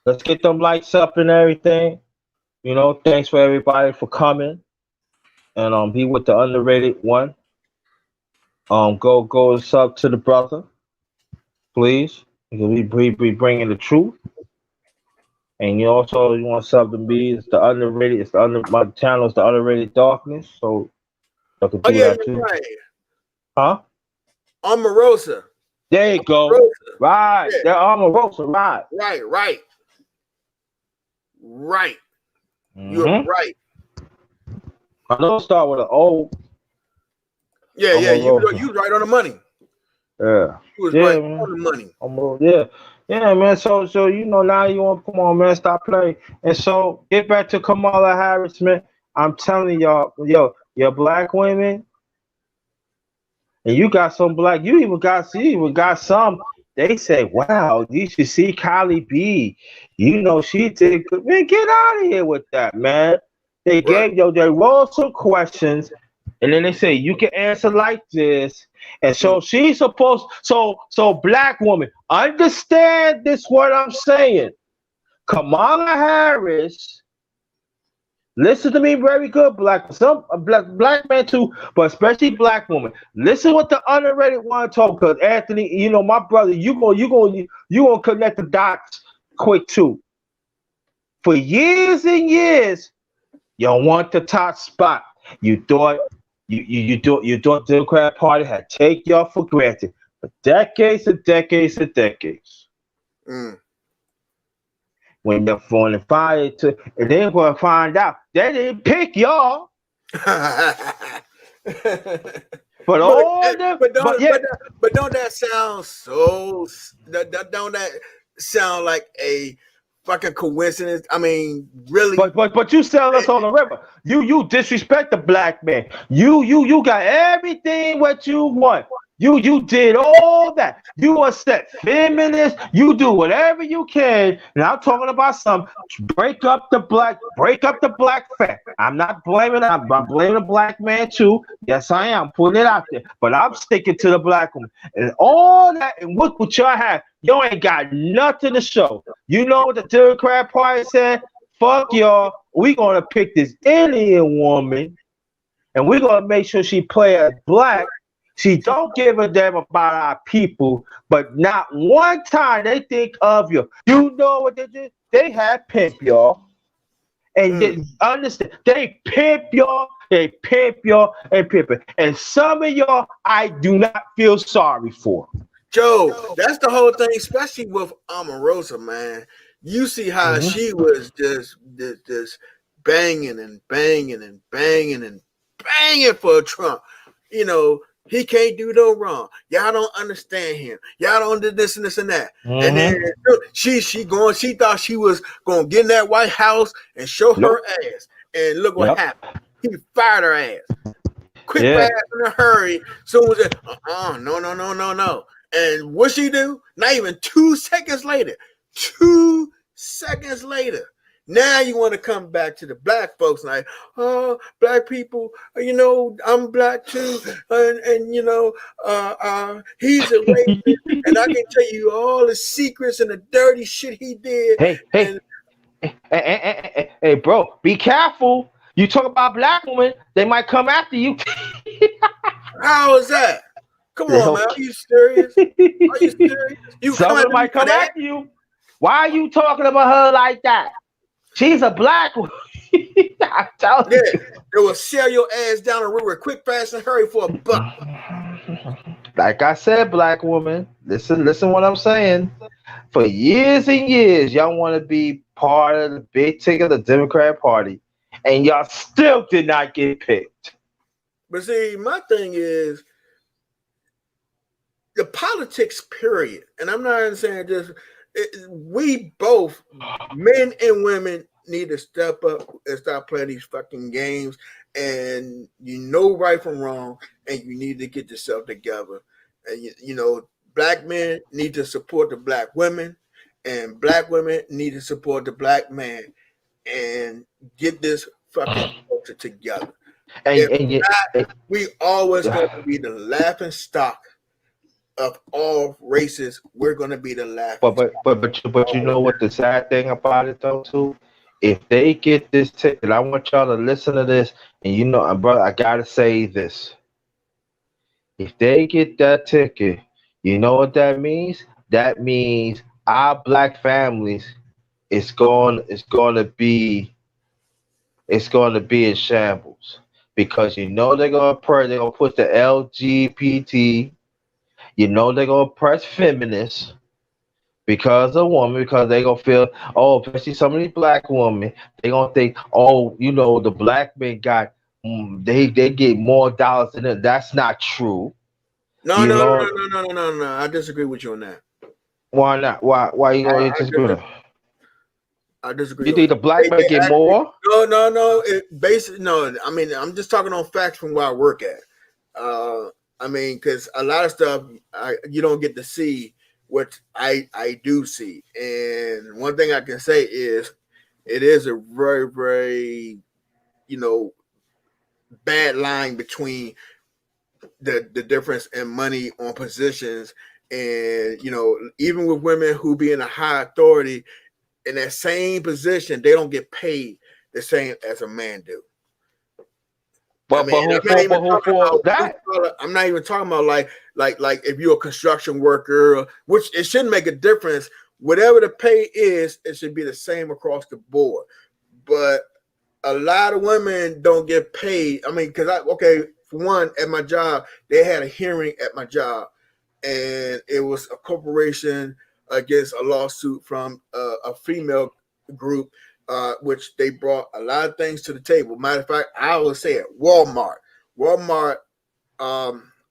Let's get them lights up and everything. Thanks for everybody for coming. And he with the underrated one. Go sub to the brother, please. Because we be bringing the truth. And you want to sub to me. It's the underrated. My channel is the underrated darkness. So you can Oh do yeah, that you're too. right. Huh? Omarosa. There you go. Rosa. Right. Yeah, That Omarosa. Right. right. You're Mm-hmm. right. I know it start with an O. Yeah. Omarosa. You was right on the money. Yeah. You was right Yeah, man. on the money. Yeah. Yeah, man. So now you want come on, man, stop playing. And so get back to Kamala Harris, man. I'm telling y'all, your black women, and you got some black, you even got some. They say, wow, you should see Kylie B. She did good. Man, get out of here with that, man. Right. They roll some questions, and then they say you can answer like this. And Mm. so she's supposed so black woman, understand this what I'm saying. Kamala Harris, listen to me very good, some black man too, but especially black woman. Listen what the underrated one talk, because Anthony, my brother, you gonna connect the dots quick too. For years and years, you want the top spot. You thought you thought the Democrat Party had take y'all for granted for decades and decades and decades. Mm. When you're going to fire to, and then going to find out they didn't pick y'all, but but all the, but yeah, but don't that sound so? Don't that sound like a fucking coincidence? I mean, really? but you sell us on the river. You disrespect the black man. You got everything what you want. You did all that. You are set feminist. You do whatever you can. And I'm talking about some break up the black fat. I'm not blaming. I'm blaming the black man too. Yes, I am putting it out there. But I'm sticking to the black woman and all that. And what y'all have? You ain't got nothing to show. You know what the Democrat Party said? Fuck y'all. We gonna pick this Indian woman, and we're gonna make sure she play as black. She don't give a damn about our people, but not one time they think of you. You know what they did? They had pimp y'all, and Mm. they understand. They pimp y'all. They pimp y'all and pimp it. And some of y'all, I do not feel sorry for. Joe, that's the whole thing, especially with Omarosa, man. You see how Mm-hmm. she was just banging and banging and banging and banging for Trump. He can't do no wrong. Y'all don't understand him. Y'all don't do this and this and that. And then Mm-hmm. she thought she was gonna get in that White House and show her Nope. ass. And look what Yep. happened. He fired her ass. Quick, fast, Yeah. in a hurry. Soon as it, no. And what she do? Not even 2 seconds later. 2 seconds later. Now you want to come back to the black folks like, oh, black people, I'm black too, and he's a racist, and I can tell you all the secrets and the dirty shit he did. Hey, hey, And hey, bro, be careful. You talk about black women, they might come after you. how is that? Come They on, man. hope- Are you serious? Are you serious? You Some come of them after me might for come that? after you. Why are you talking about her like that? She's a black woman. I'm Yeah, telling you. they will sell your ass down the river quick, fast, and hurry for a buck. Like I said, black woman, listen what I'm saying. For years and years, y'all want to be part of the big ticket of the Democrat Party, and y'all still did not get picked. But see, my thing is, the politics, period. And I'm not saying just we both, men and women, need to step up and stop playing these fucking games. And you know right from wrong, and you need to get yourself together. And you know, black men need to support the black women, and black women need to support the black man, and get this fucking culture together. and If and you, not, we always going to but be the laughing stock of all races. We're going to be the laughing stock. but you know what the sad thing about it though too? If they get this ticket, I want y'all to listen to this, and you know, brother, I gotta say this. If they get that ticket, you know what that means? That means our black families is going to be it's going to be in shambles because you know they're gonna push the LGBT. You know they're gonna press feminists because a woman because they gonna feel especially some of these black women they gonna think the black men got they get more dollars than them. That's not true. No, You no, no, know no, no, no, no, no. I disagree with you on that. why not? Why you I, gonna I, disagree? dis- I disagree You on think that. the black man They get actually, more? no, no, no. No. I mean, I'm just talking on facts from where I work at. I mean, because a lot of stuff you don't get to see what I do see. And one thing I can say is it is a very, very, you know, bad line between the difference in money on positions. And you know, even with women who be in a high authority in that same position, they don't get paid the same as a man do. I mean, I'm not even But who talking for about blue that? collar. I'm not even talking about like if you're a construction worker, which it shouldn't make a difference. Whatever the pay is, it should be the same across the board. But a lot of women don't get paid. I mean, because for one, at my job, they had a hearing at my job, and it was a corporation against a lawsuit from a female group, which they brought a lot of things to the table. Matter of fact, I would say it. Walmart. Walmart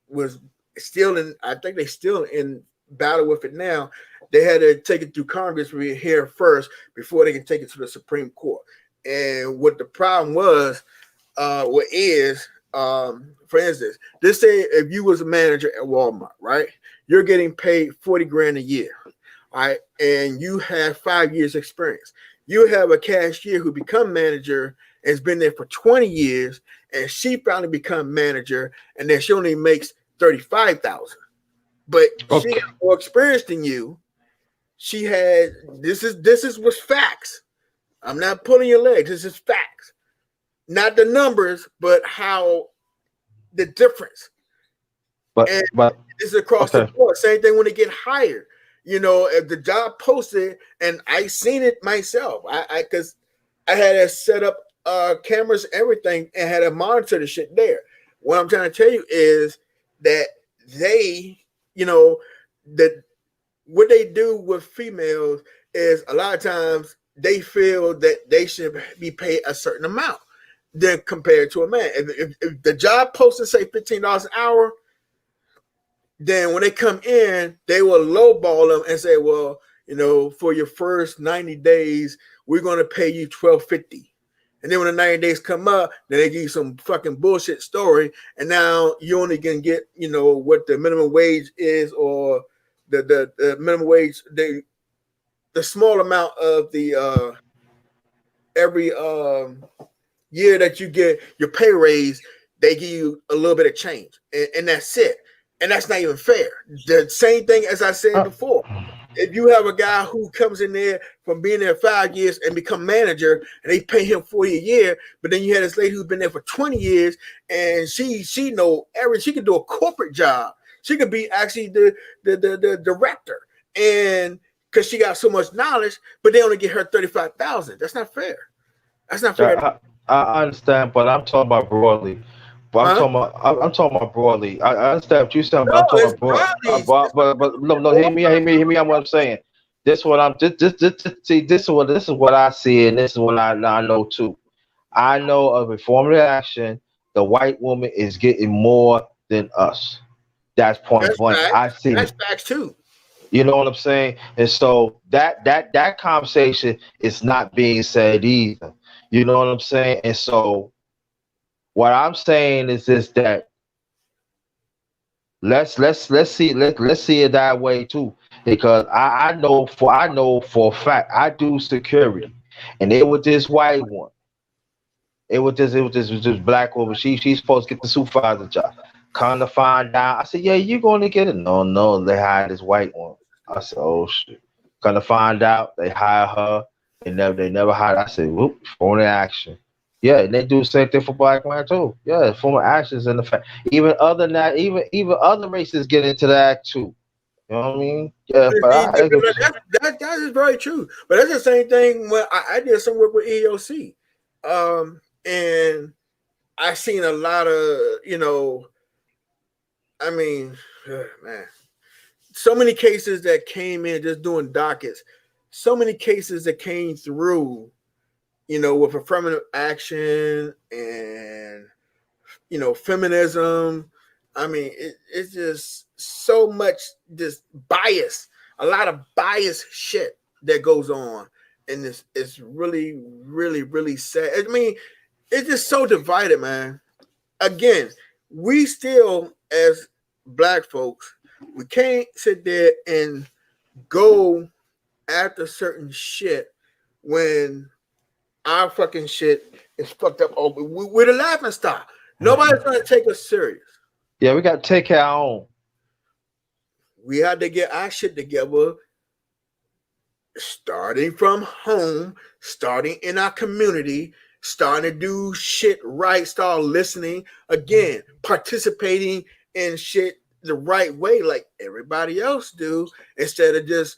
was still in. I think they still in battle with it now. They had to take it through Congress here first before they can take it to the Supreme Court. And what the problem was, what is, for instance, just say if you was a manager at Walmart, right? You're getting paid 40 grand a year, all right? And you have 5 years experience. You have a cashier who become manager and has been there for 20 years, and she finally become manager, and then she only makes 35,000. But she Okay, got more experience than you. She had this is what's facts. I'm not pulling your legs. This is facts. Not the numbers, but how the difference. And but it's across the okay. board. Same thing when they get hired. You know, if the job posted, and I seen it myself. I because I had to set up cameras, everything, and had to monitor the shit there. What I'm trying to tell you is that they, you know, that what they do with females is a lot of times they feel that they should be paid a certain amount than compared to a man. If the job posted say $15 an hour, then when they come in, they will lowball them and say, "Well, you know, for your first 90 days, we're going to pay you $12.50." And then when the 90 days come up, then they give you some fucking bullshit story, and now you only can get, you know, what the minimum wage is, or the minimum wage, the small amount of the every year that you get your pay raise, they give you a little bit of change, and that's it. And that's not even fair. The same thing as I said Uh, before. If you have a guy who comes in there from being there 5 years and become manager, and they pay him 40 a year, but then you had this lady who's been there for 20 years, and she know she can do a corporate job. She could be actually the director, and because she got so much knowledge, but they only get her 35,000. That's not fair. That's not I, fair. I I understand, but I'm talking about broadly. But Huh? I'm talking about broadly. I understand what you're saying, but No, I'm talking it's about broad. broadly. But no, no, hear me. What I'm saying. This what I'm see. This is what I see, and this is what I know too. I know of affirmative action. The white woman is getting more than us. That's point That's blank. facts. I seen That's it. facts too. You know what I'm saying? And so that conversation is not being said either. You know what I'm saying? And so what I'm saying is this, that let's see, let's see it that way too. Because I know for a fact I do security, and it was this white one. It was this black woman. She's supposed to get the supervisor job. Come to find out, I said, yeah, you're going to get it. No, no, they hired this white one. I said, oh shit. Come to find out, they hire her. They never hired. I said, whoop, phone action. Yeah, and they do the same thing for black men too. Yeah, former actions in the fact. Even other than that, even other races get into that too. You know what I mean? Yeah, but That is very true. But that's the same thing when I did some work with EOC. And I seen a lot of, I mean, man, so many cases that came in just doing dockets, so many cases that came through, with affirmative action and, feminism. I mean, it's just so much just bias, a lot of bias shit that goes on. And it's really, really, really sad. I mean, it's just so divided, man. Again, we still, as black folks, we can't sit there and go after certain shit when our fucking shit is fucked up. Over. We're the laughing stock. Nobody's gonna take us serious. yeah, we got to take care of our own. We had to get our shit together, starting from home, starting in our community, starting to do shit right, start listening again, participating in shit the right way, like everybody else do, instead of just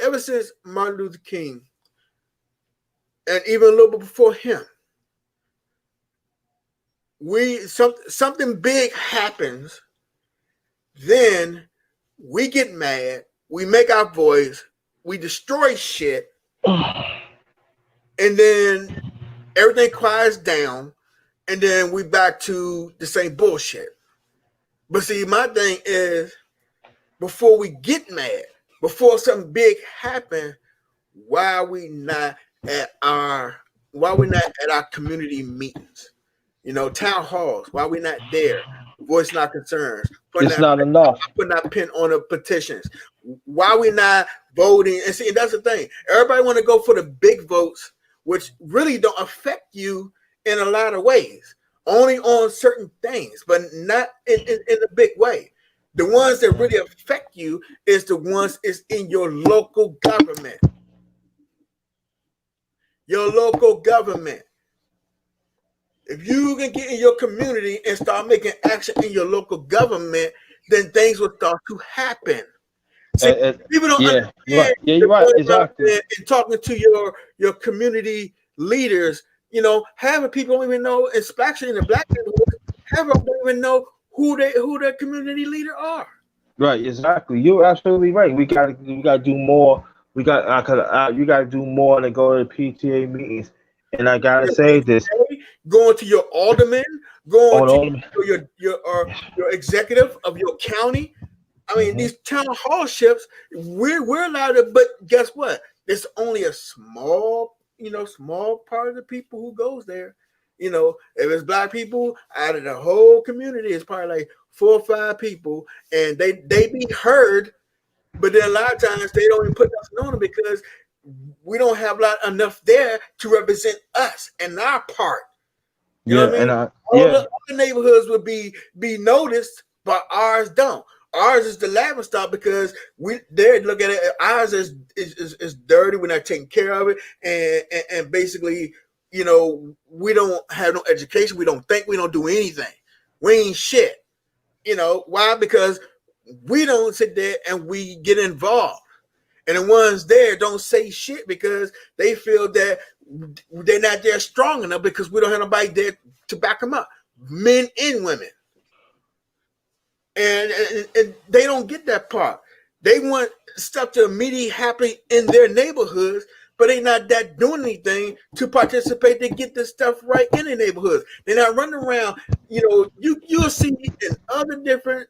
ever since Martin Luther King, and even a little bit before him, something big happens, then we get mad, we make our voice, we destroy shit, and then everything quiets down, and then we back to the same bullshit. But see, my thing is, before we get mad, before something big happen, why are we not at our community meetings? Town halls. Why are we not there? Voicing our concerns, It's not enough. putting our pen on the petitions. Why are we not voting? And see, that's the thing. Everybody want to go for the big votes, which really don't affect you in a lot of ways. Only on certain things, but not in a big way. The ones that really affect you is the ones is in your local government. Your local government. If you can get in your community and start making action in your local government, then things will start to happen. See, people don't Yeah, you're understand right. Yeah, you're right. Exactly. and talking to your community leaders, having people don't even know, especially in the black neighborhood, having them don't even know who their community leader are. Right, exactly. You're absolutely right. We gotta do more. You gotta do more than go to PTA meetings. And I gotta say this Going to your alderman, going on to all. your executive of your county. I mean, Mhm. these town hall ships, we're allowed to, but guess what? It's only a small part of the people who goes there. If it's black people out of the whole community, it's probably like 4 or 5 people, and they be heard, but then a lot of times they don't even put nothing on them because we don't have enough there to represent us and our part. You know Yeah, what I mean? and All the other neighborhoods would be noticed, but ours don't. Ours is the laughing stock because they look at it. Ours is dirty. We're not taking care of it, and basically, we don't have no education. We don't think. We don't do anything. We ain't shit. Why? Because we don't sit there and we get involved. And the ones there don't say shit because they feel that they're not there strong enough because we don't have nobody there to back them up, men and women. And they don't get that part. They want stuff to immediately happen in their neighborhoods, but they not that doing anything to participate to get this stuff right in the neighborhoods. They're not running around. You'll see in other different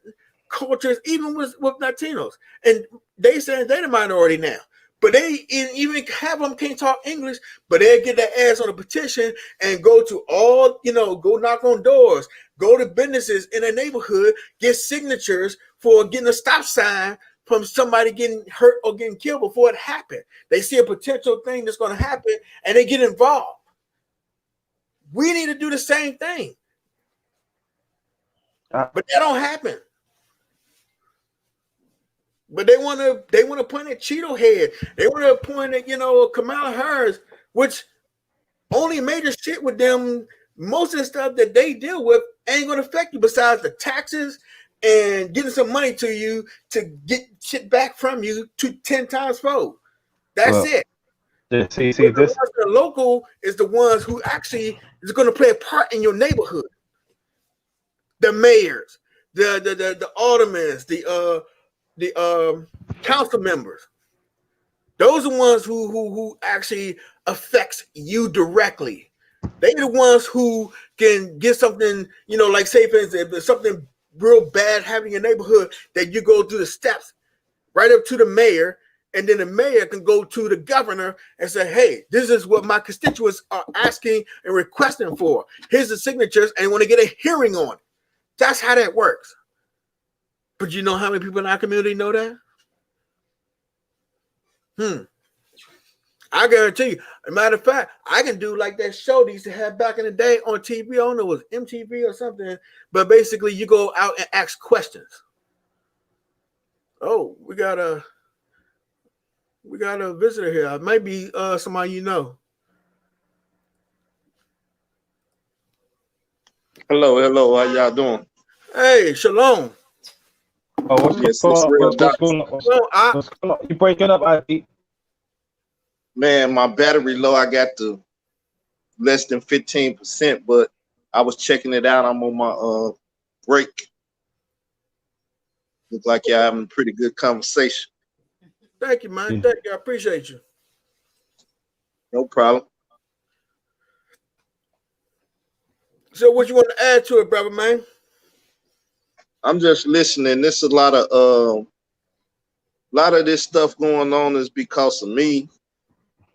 cultures, even with Latinos, and they say they're the minority now. But they even have them can't talk English, but they'll get their ass on a petition and go to go knock on doors, go to businesses in a neighborhood, get signatures for getting a stop sign from somebody getting hurt or getting killed before it happened. They see a potential thing that's going to happen and they get involved. We need to do the same thing. But that don't happen. But they want to point at Cheeto Head. They want to point at Kamala Harris, which only major shit with them. Most of the stuff that they deal with ain't going to affect you besides the taxes and getting some money to you to get shit back from you to 10 times fold. That's it. See, the local is the ones who actually is going to play a part in your neighborhood. The mayors, the aldermen, the council members. Those are the ones who actually affects you directly. They're the ones who can get something, like say for instance, if there's something real bad happening in your neighborhood, that you go through the steps right up to the mayor, and then the mayor can go to the governor and say, hey, this is what my constituents are asking and requesting for. Here's the signatures, and want to get a hearing on it. That's how that works. But you know how many people in our community know that? I guarantee you. As a matter of fact, I can do like that show they used to have back in the day on TV. I don't know, it was MTV or something. But basically, you go out and ask questions. Oh, we got a visitor here. It might be somebody you know. Hello. How y'all doing? Hey, shalom. Oh, what's going on? You breaking up, IT? Man, my battery low. I got to less than 15%, but I was checking it out. I'm on my break. Look like y'all having a pretty good conversation. Thank you, man. Thank you. I appreciate you. No problem. So what you want to add to it, brother, man? I'm just listening. There's a lot of this stuff going on is because of me.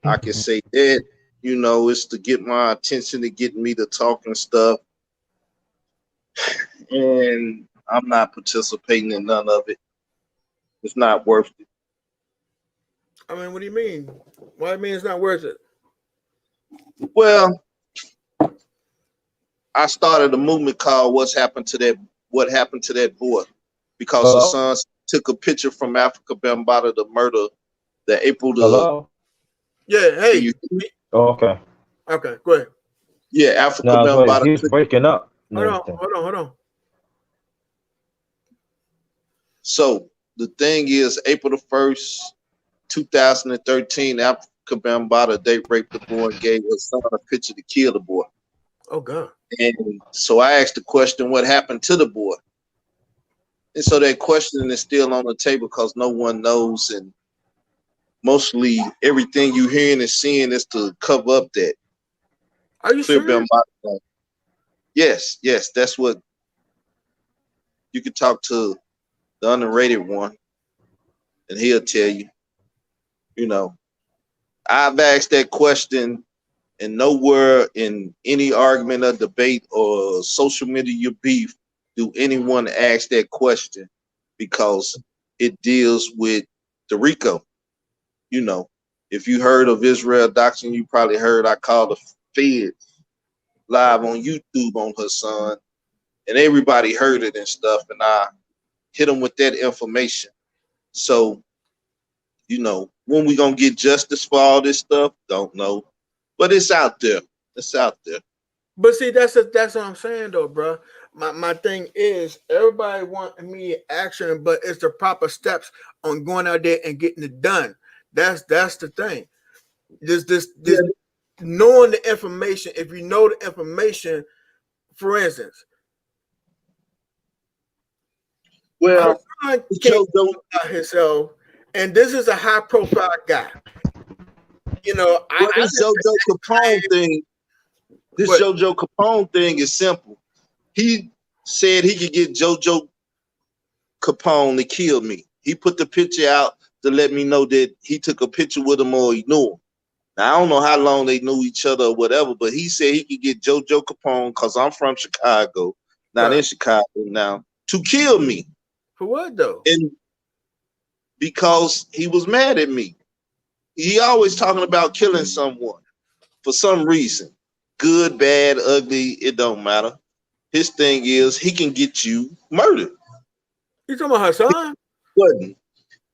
I can say that, it's to get my attention, to get me to talk and stuff. And I'm not participating in none of it. It's not worth it. I mean, what do you mean? Why do you mean it's not worth it? Well, I started a movement called What Happened to That Boy? Because Hassan took a picture from Africa Bambaataa, the murder, the April the... Hello? Yeah, hey. Okay. Okay, go ahead. Yeah, Africa Bambaataa. He's breaking up. Hold on. So the thing is, April the 1st, 2013, Africa Bambaataa date raped the boy and gave his son a picture to kill the boy. Oh, God. And so I asked the question, what happened to the boy? And so that question is still on the table because no one knows. And mostly everything you hearing and seeing is to cover up that. Are you serious? Yes, that's what you can talk to the underrated one and he'll tell you. I've asked that question, and nowhere in any argument or debate or social media beef do anyone ask that question, because it deals with the RICO. If you heard of Israel Doxing, you probably heard I called the feds live on YouTube on Hassan, and everybody heard it and stuff, and I hit them with that information. So, when we gonna get justice for all this stuff, don't know, but it's out there. It's out there. But see, that's what I'm saying, though, bro. My thing is, everybody want immediate action, but it's the proper steps on going out there and getting it done. That's the thing. This knowing the information. If you know the information, for instance, well, can't about himself, and this is a high-profile guy. You know, Well, this JoJo Capone thing, JoJo Capone thing is simple. He said he could get JoJo Capone to kill me. He put the picture out to let me know that he took a picture with him or he knew him. Now, I don't know how long they knew each other or whatever, but he said he could get JoJo Capone, because I'm from Chicago, not in Chicago now, to kill me. For what though? And because he was mad at me. He always talking about killing someone for some reason. Good, bad, ugly, it don't matter. His thing is he can get you murdered. You talking about Hassan?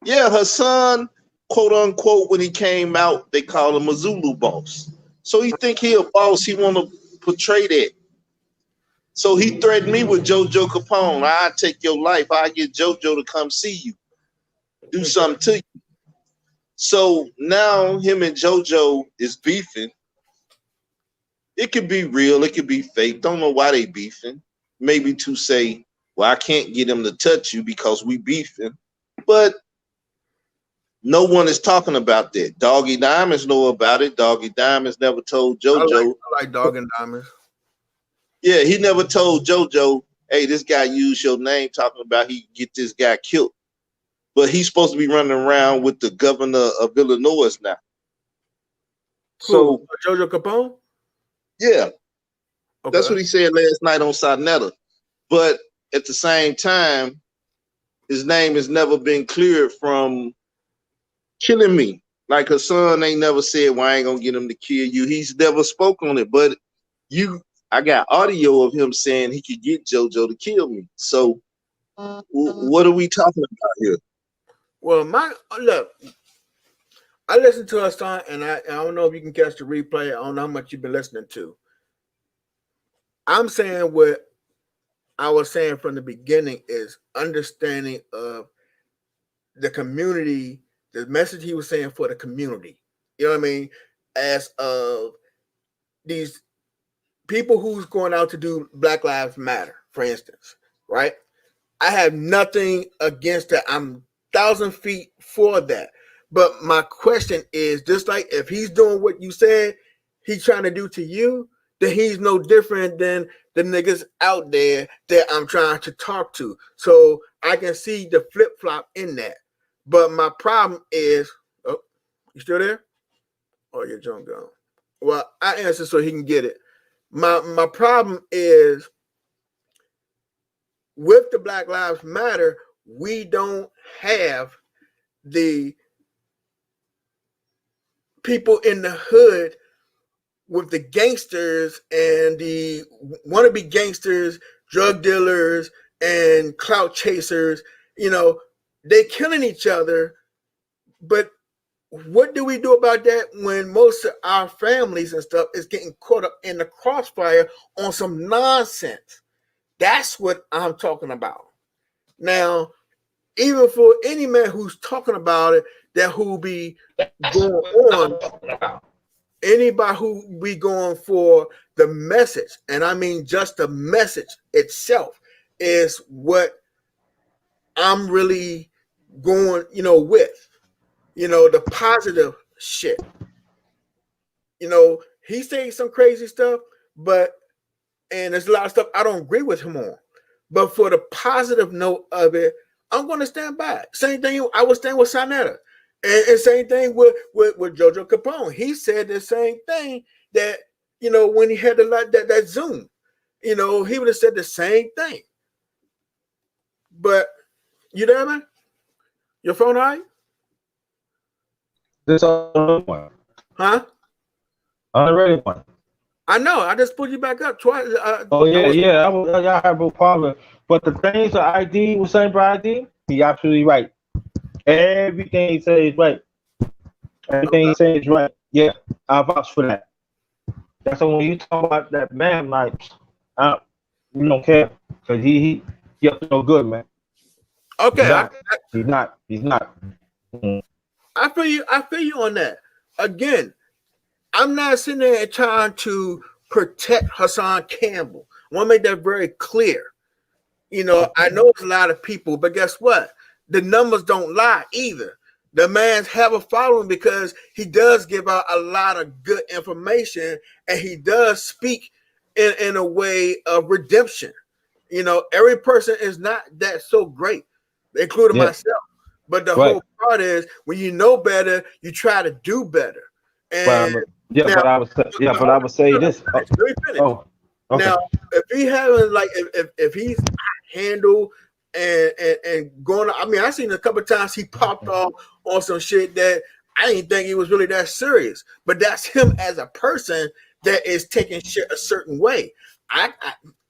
Yeah, Hassan, quote unquote, when he came out, they call him a Zulu boss. So he think he a boss. He want to portray that. So he threatened me with JoJo Capone. I take your life. I get JoJo to come see you, do something to you. So now him and JoJo is beefing. It could be real. It could be fake. Don't know why they beefing. Maybe to say, well, I can't get him to touch you because we beefing. But no one is talking about that. Doggy Diamonds know about it. Doggy Diamonds never told JoJo. I like Dog and Diamonds. Yeah, he never told JoJo, hey, this guy used your name talking about he get this guy killed. But he's supposed to be running around with the governor of Illinois now. So JoJo Capone? Yeah. Okay. That's what he said last night on Sonetta. But at the same time, his name has never been cleared from killing me. Like Hassan ain't never said, well, I ain't gonna get him to kill you. He's never spoke on it. But I got audio of him saying he could get JoJo to kill me. So what are we talking about here? Well, look, I listened to Hassan, and I don't know if you can catch the replay. I don't know how much you've been listening to. I'm saying what I was saying from the beginning is understanding of the community, the message he was saying for the community. You know what I mean? As of these people who's going out to do Black Lives Matter, for instance, right? I have nothing against that. I'm 1,000 feet for that. But my question is, just like if he's doing what you said he's trying to do to you, then he's no different than the niggas out there that I'm trying to talk to. So I can see the flip-flop in that. But my problem is, oh, you still there? Oh, your junk gone. Well, I answer so he can get it. My problem is with the Black Lives Matter, we don't have the people in the hood with the gangsters and the wannabe gangsters, drug dealers, and clout chasers. You know, they killing each other. But what do we do about that when most of our families and stuff is getting caught up in the crossfire on some nonsense? That's what I'm talking about. Now, even for any man who's talking about it, that who be going on, anybody who be going for the message, and I mean just the message itself, is what I'm really going, with, the positive shit. He's saying some crazy stuff, and there's a lot of stuff I don't agree with him on. But for the positive note of it, I'm going to stand by. Same thing I was staying with Sonetta. And same thing with JoJo Capone. He said the same thing that, when he had that Zoom, he would have said the same thing. But you there, man? Your phone all right? This other one. Huh? Already one. I know. I just put you back up twice. I have no problem. But the things that ID was saying for ID, he absolutely right. Everything he says is right. Everything he says is right. Yeah, I vouch for that. That's why when you talk about that man, like, you don't care because he up to no good, man. Okay, he's not. Mm-hmm. I feel you on that. Again, I'm not sitting there and trying to protect Hassan Campbell. I want to make that very clear. I know it's a lot of people, but guess what? The numbers don't lie either. The man's have a following because he does give out a lot of good information, and he does speak in a way of redemption. You know, every person is not that so great, including Yeah, myself. But the right. whole part is when you know better, you try to do better. But And yeah, now, but I was yeah, but I would say this. let me finish. Oh, okay. Now, if he having like if he's handled and going, I mean, I seen a couple of times he popped off on some shit that I didn't think he was really that serious. But that's him as a person that is taking shit a certain way. I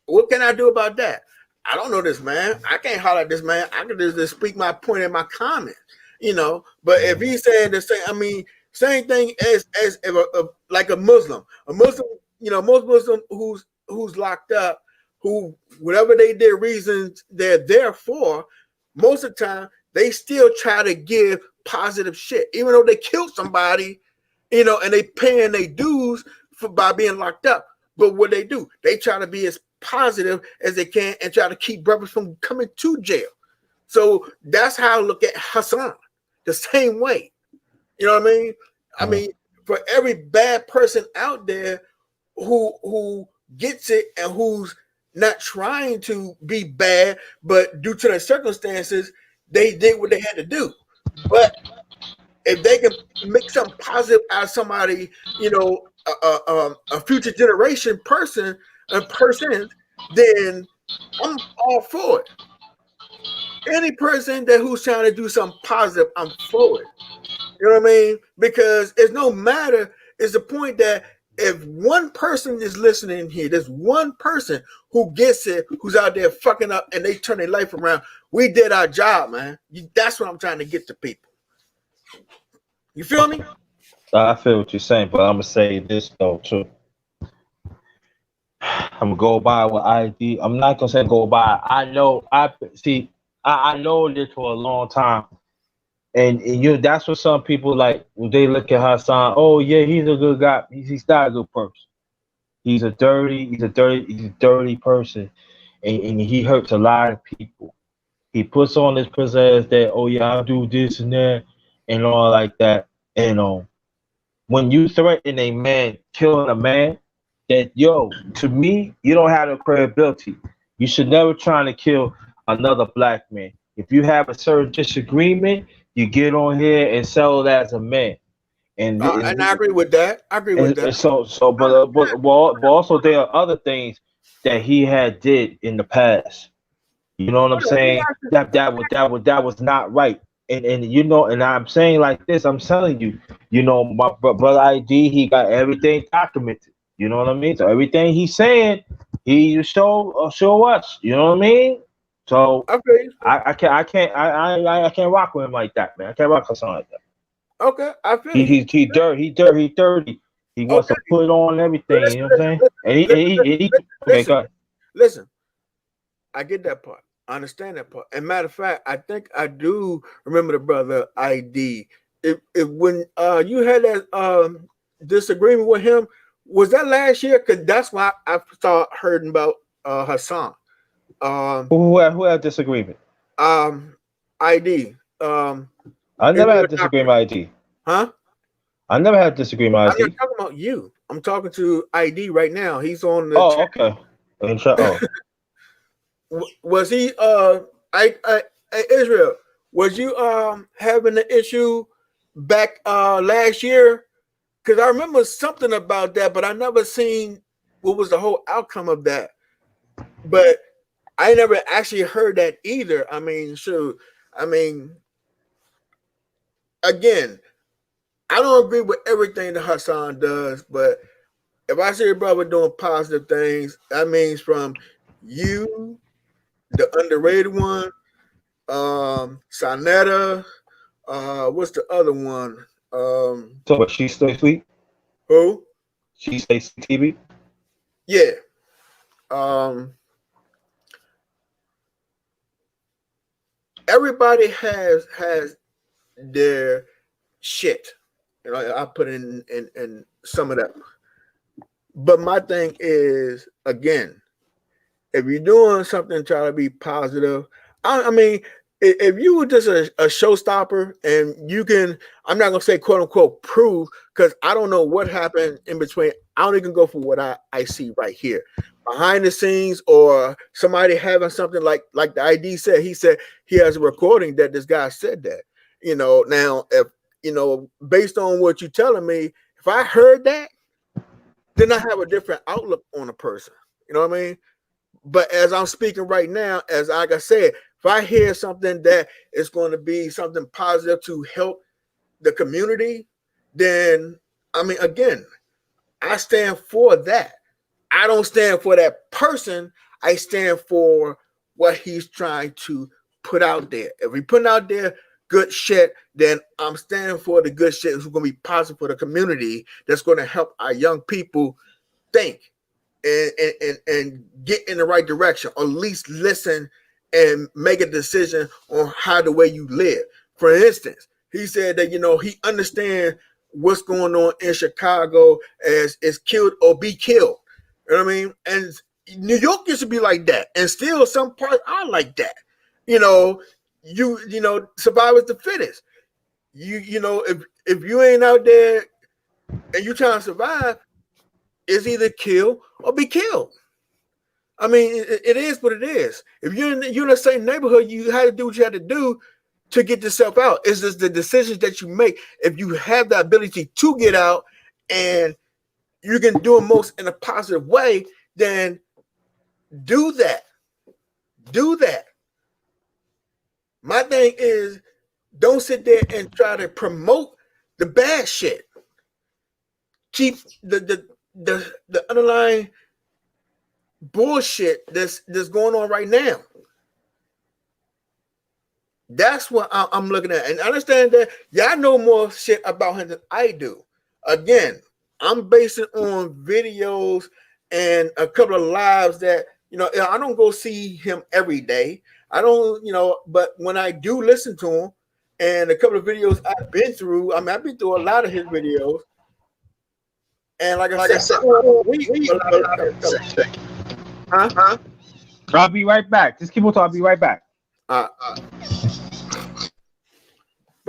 what can I do about that? I don't know this man. I can't holler at this man. I can just speak my point in my comment, you know. But if he's saying the same, I mean, same thing as if like a Muslim, you know, most Muslim who's locked up, who whatever they did reasons they're there for, most of the time they still try to give positive shit, even though they killed somebody, you know, and they paying their dues by being locked up. But what they do, they try to be as positive as they can and try to keep brothers from coming to jail. So that's how I look at Hassan, the same way. You know what I mean? I mean, for every bad person out there who gets it and who's not trying to be bad, but due to their circumstances, they did what they had to do. But if they can make something positive out of somebody, you know, a future generation person, then I'm all for it. Any person that who's trying to do something positive, I'm for it. You know what I mean? Because it's no matter. It's the point that if one person is listening here, there's one person who gets it, who's out there fucking up, and they turn their life around. We did our job, man. That's what I'm trying to get to people. You feel me? I feel what you're saying, but I'm gonna say this though too. I'm gonna go by with ID. I'm not gonna say go by. I know. I see. I know this for a long time, and you. That's what some people like when they look at Hassan. Oh yeah, he's a good guy. He's not a good person. He's a dirty person, and he hurts a lot of people. He puts on this pizzazz that oh yeah, I'll do this and that and all like that. And when you threaten a man killing a man, that yo, to me, you don't have the credibility. You should never try to kill another black man. If you have a certain disagreement, you get on here and settle it as a man. And, And I agree with that. I agree with that. and so, but also there are other things that he had did in the past. You know what I'm saying? That was not right. And you know, and I'm saying like this. I'm telling you, you know, my brother ID, he got everything documented. You know what I mean? So everything he's saying, he show us. You know what I mean? So Okay, I can't rock with him like that, man. I can't rock with something like that. okay, I feel you. He dirty. He wants Okay, to put on everything. You know what I'm saying? Okay, listen, go ahead. listen. I get that part. I understand that part. And matter of fact, I think I do remember the brother ID. If when you had that disagreement with him, was that last year? Because that's why I started hearing about Hassan. Um, Who had disagreement? um, ID. I never Israel had disagreement Doctor. with ID. Huh? I never had disagreement I'm with not ID. talking about you. I'm talking to ID right now. He's on the Oh, chat. okay. Oh, Was he Israel, was you having an issue back last year? Because I remember something about that, but I never seen what was the whole outcome of that. But I never actually heard that either. I mean, sure. I mean, again, I don't agree with everything that Hassan does, but if I see a brother doing positive things, that means from you, the underrated one, Sonetta, what's the other one? so but she stay sweet. Who? She stay TV. Yeah. Um, everybody has their shit. You know, I put in some of that. But my thing is, again, if you're doing something, try to be positive. I mean, if you were just a showstopper and you can, I'm not gonna say quote unquote prove, because I don't know what happened in between. I don't even go for what I see right here behind the scenes, or somebody having something like the ID said. He said he has a recording that this guy said that. Now if based on what you're telling me, if I heard that, then I have a different outlook on a person. You know what I mean? But as I'm speaking right now, as like I said, if I hear something that is going to be something positive to help the community, then I mean, again, I stand for that. I don't stand for that person. I stand for what he's trying to put out there. If we putting out there good shit, then I'm standing for the good shit that's going to be positive for the community. That's going to help our young people think and get in the right direction, or at least listen and make a decision on how the way you live. For instance, he said that he understands what's going on in Chicago as is killed or be killed. You know what I mean? And New York used to be like that, and still some parts are like that. Survive the fittest. If you ain't out there and you trying to survive, it's either kill or be killed. I mean, it is what it is. If you're in the same neighborhood, you had to do what you had to do to get yourself out. It's just the decisions that you make. If you have the ability to get out and you can do it most in a positive way, then do that. Do that. My thing is, don't sit there and try to promote the bad shit. Keep the underlying bullshit that's going on right now. That's what I'm looking at, and understand that y'all know more shit about him than I do. Again, I'm basing on videos and a couple of lives that I don't go see him every day. I don't, but when I do listen to him, and a couple of videos I've been through, I mean, I've been through a lot of his videos, and like I said, I don't agree with a lot of stuff. Huh? I'll be right back. Just keep on talking. I'll be right back. But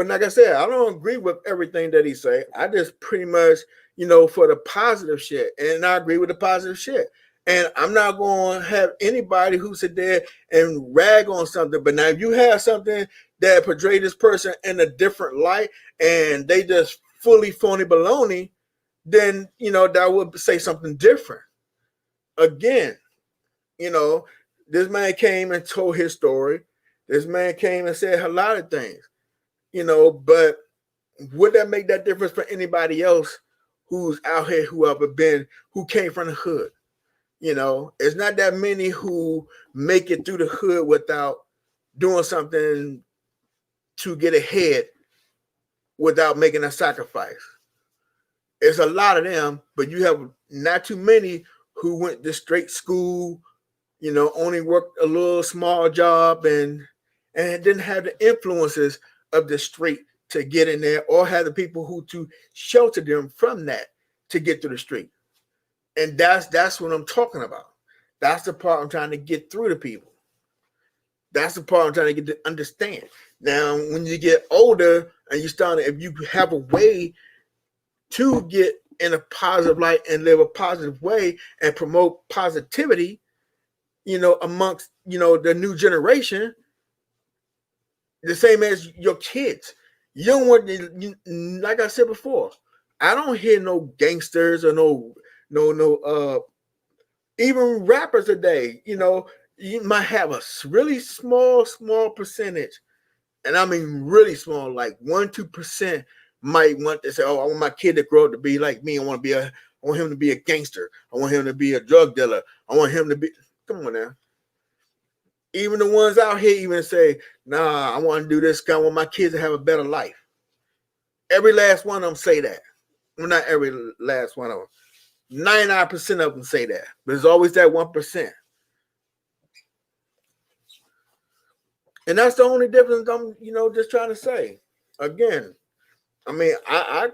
like I said, I don't agree with everything that he say. I just pretty much, for the positive shit, and I agree with the positive shit. And I'm not going to have anybody who sit there and rag on something. But now, if you have something that portray this person in a different light, and they just fully phony baloney, then that would say something different. Again, this man came and told his story. This man came and said a lot of things. But would that make that difference for anybody else who's out here, who came from the hood? It's not that many who make it through the hood without doing something to get ahead without making a sacrifice. It's a lot of them, but you have not too many who went to straight school, only worked a little small job and didn't have the influences of the street to get in there, or have the people who to shelter them from that to get to the street. And that's what I'm talking about. That's the part I'm trying to get through to people. That's the part I'm trying to get to understand. Now, when you get older and you start, if you have a way to get in a positive light and live a positive way and promote positivity, amongst, the new generation, the same as your kids. You don't want, like I said before, I don't hear no gangsters or no even rappers today. You might have a really small percentage, and I mean really small, like 1-2% might want to say, "Oh, I want my kid to grow up to be like me. I want him to be a gangster. I want him to be a drug dealer. I want him to be." Come on now. Even the ones out here even say, "Nah, I want to do this. I want my kids to have a better life." Every last one of them say that. Well, not every last one of them. 99% of them say that. But there's always that 1%. And that's the only difference I'm, just trying to say. Again, I mean, I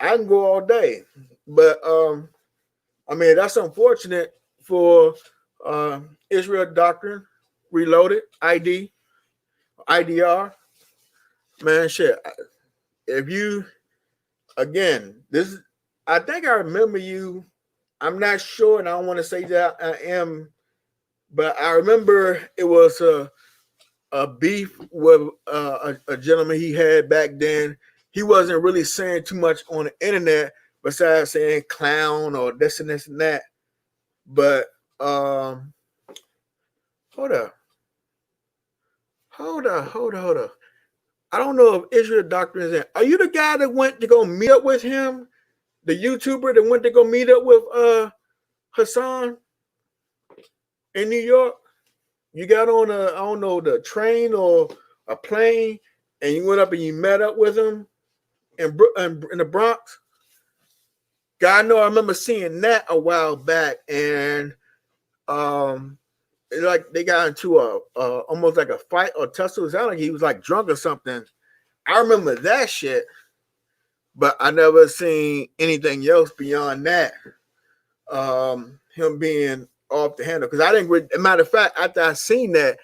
can go all day. But I mean, that's unfortunate for Israel Doctrine Reloaded ID. IDR, man, shit. If you again, this I think I remember you. I'm not sure, and I don't want to say that I am, but I remember it was a beef with a gentleman he had back then. He wasn't really saying too much on the internet besides saying clown or this and this and that. But hold up, hold up. I don't know if Israel Doctor is in. Are you the guy that went to go meet up with him? The YouTuber that went to go meet up with Hassan in New York? You got on I don't know, the train or a plane, and you went up and you met up with him in the Bronx. God, I know I remember seeing that a while back, and like they got into a almost like a fight or tussle. It sounded like he was like drunk or something. I remember that shit, but I never seen anything else beyond that. Him being off the handle, because I didn't. As a matter of fact, after I seen that,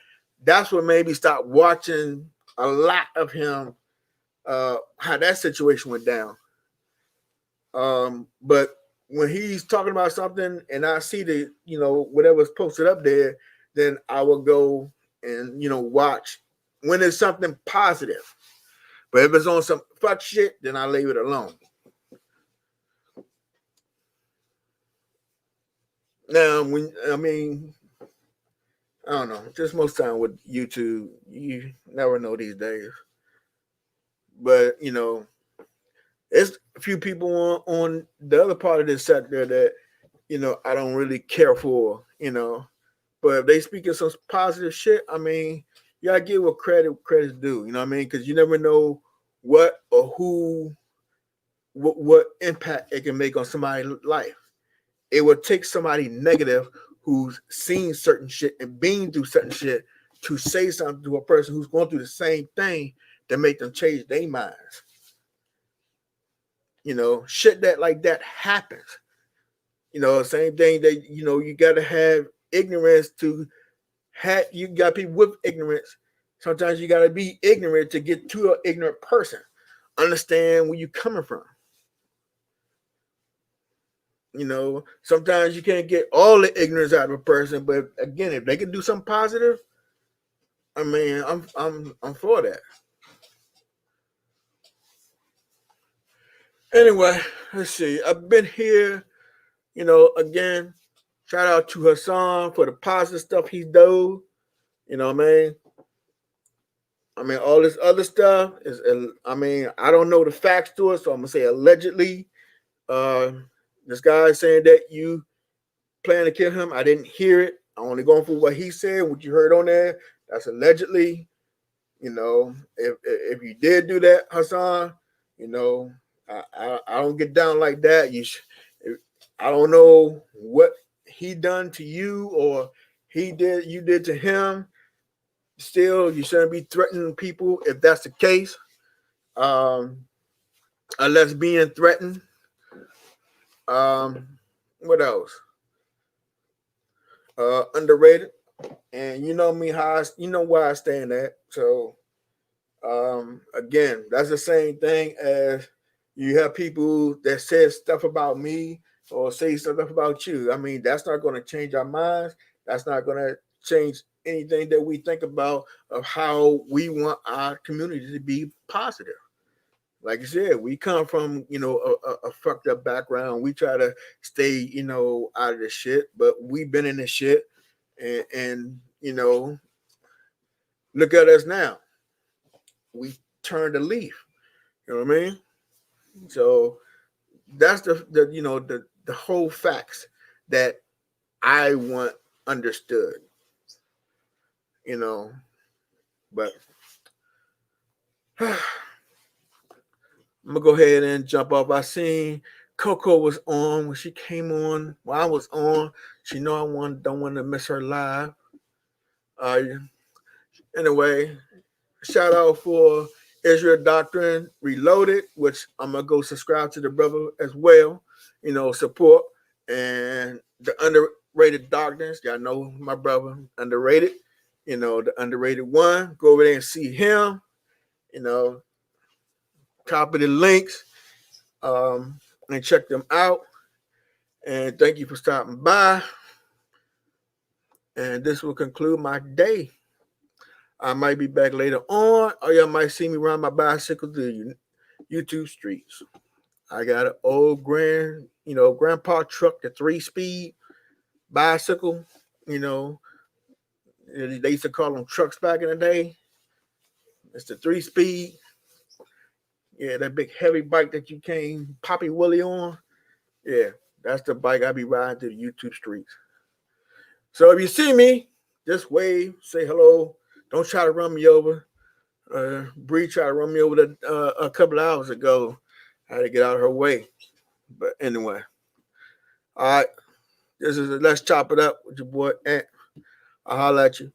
that's what made me stop watching a lot of him. How that situation went down. But when he's talking about something and I see the, whatever's posted up there, then I will go and, watch when it's something positive. But if it's on some fuck shit, then I leave it alone. Now, I don't know. Just most time with YouTube, you never know these days. But, it's a few people on the other part of this sector that, I don't really care for, But if they speaking some positive shit, you gotta give what credit's due, you know what I mean? Because you never know what or who, what impact it can make on somebody's life. It would take somebody negative who's seen certain shit and been through certain shit to say something to a person who's going through the same thing to make them change their minds. Shit that like that happens. Same thing that, you got to have ignorance to have, you got people with ignorance. Sometimes you got to be ignorant to get to an ignorant person. Understand where you're coming from. Sometimes you can't get all the ignorance out of a person, but again, if they can do something positive, I'm for that. Anyway, let's see. I've been here, again, shout out to Hassan for the positive stuff he's done. You know what I mean? All this other stuff is, I don't know the facts to it, so I'm gonna say allegedly. This guy is saying that you plan to kill him. I didn't hear it. I'm only going for what he said, what you heard on there. That's allegedly. If you did do that, Hassan, I don't get down like that. I don't know what he done to you or you did to him. Still, you shouldn't be threatening people if that's the case. Unless being threatened. What else? Underrated. And you know me, you know where I stand at. So again, that's the same thing as you have people that say stuff about me or say stuff about you. That's not going to change our minds. That's not going to change anything that we think about of how we want our community to be positive. Like I said, we come from, a fucked up background. We try to stay, out of the shit, but we've been in the shit and look at us now. We turned a leaf. You know what I mean? So that's the whole facts that I want understood. But I'm gonna go ahead and jump off. I seen Coco was on when she came on. While I was on, she know don't want to miss her live. Anyway, shout out for Israel Doctrine Reloaded, which I'm gonna go subscribe to the brother as well. Support and the underrated darkness. Y'all know my brother underrated. you know, the underrated one. Go over there and see him. You know, copy the links and check them out. And thank you for stopping by. And this will conclude my day. I might be back later on, or y'all might see me ride my bicycle through YouTube streets. I got an old grandpa truck, the 3-speed bicycle. You know, they used to call them trucks back in the day. It's the 3-speed. Yeah, that big heavy bike that you came Poppy Willie on. Yeah, that's the bike I be riding through the YouTube streets. So if you see me, just wave, say hello. Don't try to run me over. Bree tried to run me over a couple of hours ago. I had to get out of her way. But anyway, all right. This is Let's Chop It Up with your boy Ant. I'll holler at you.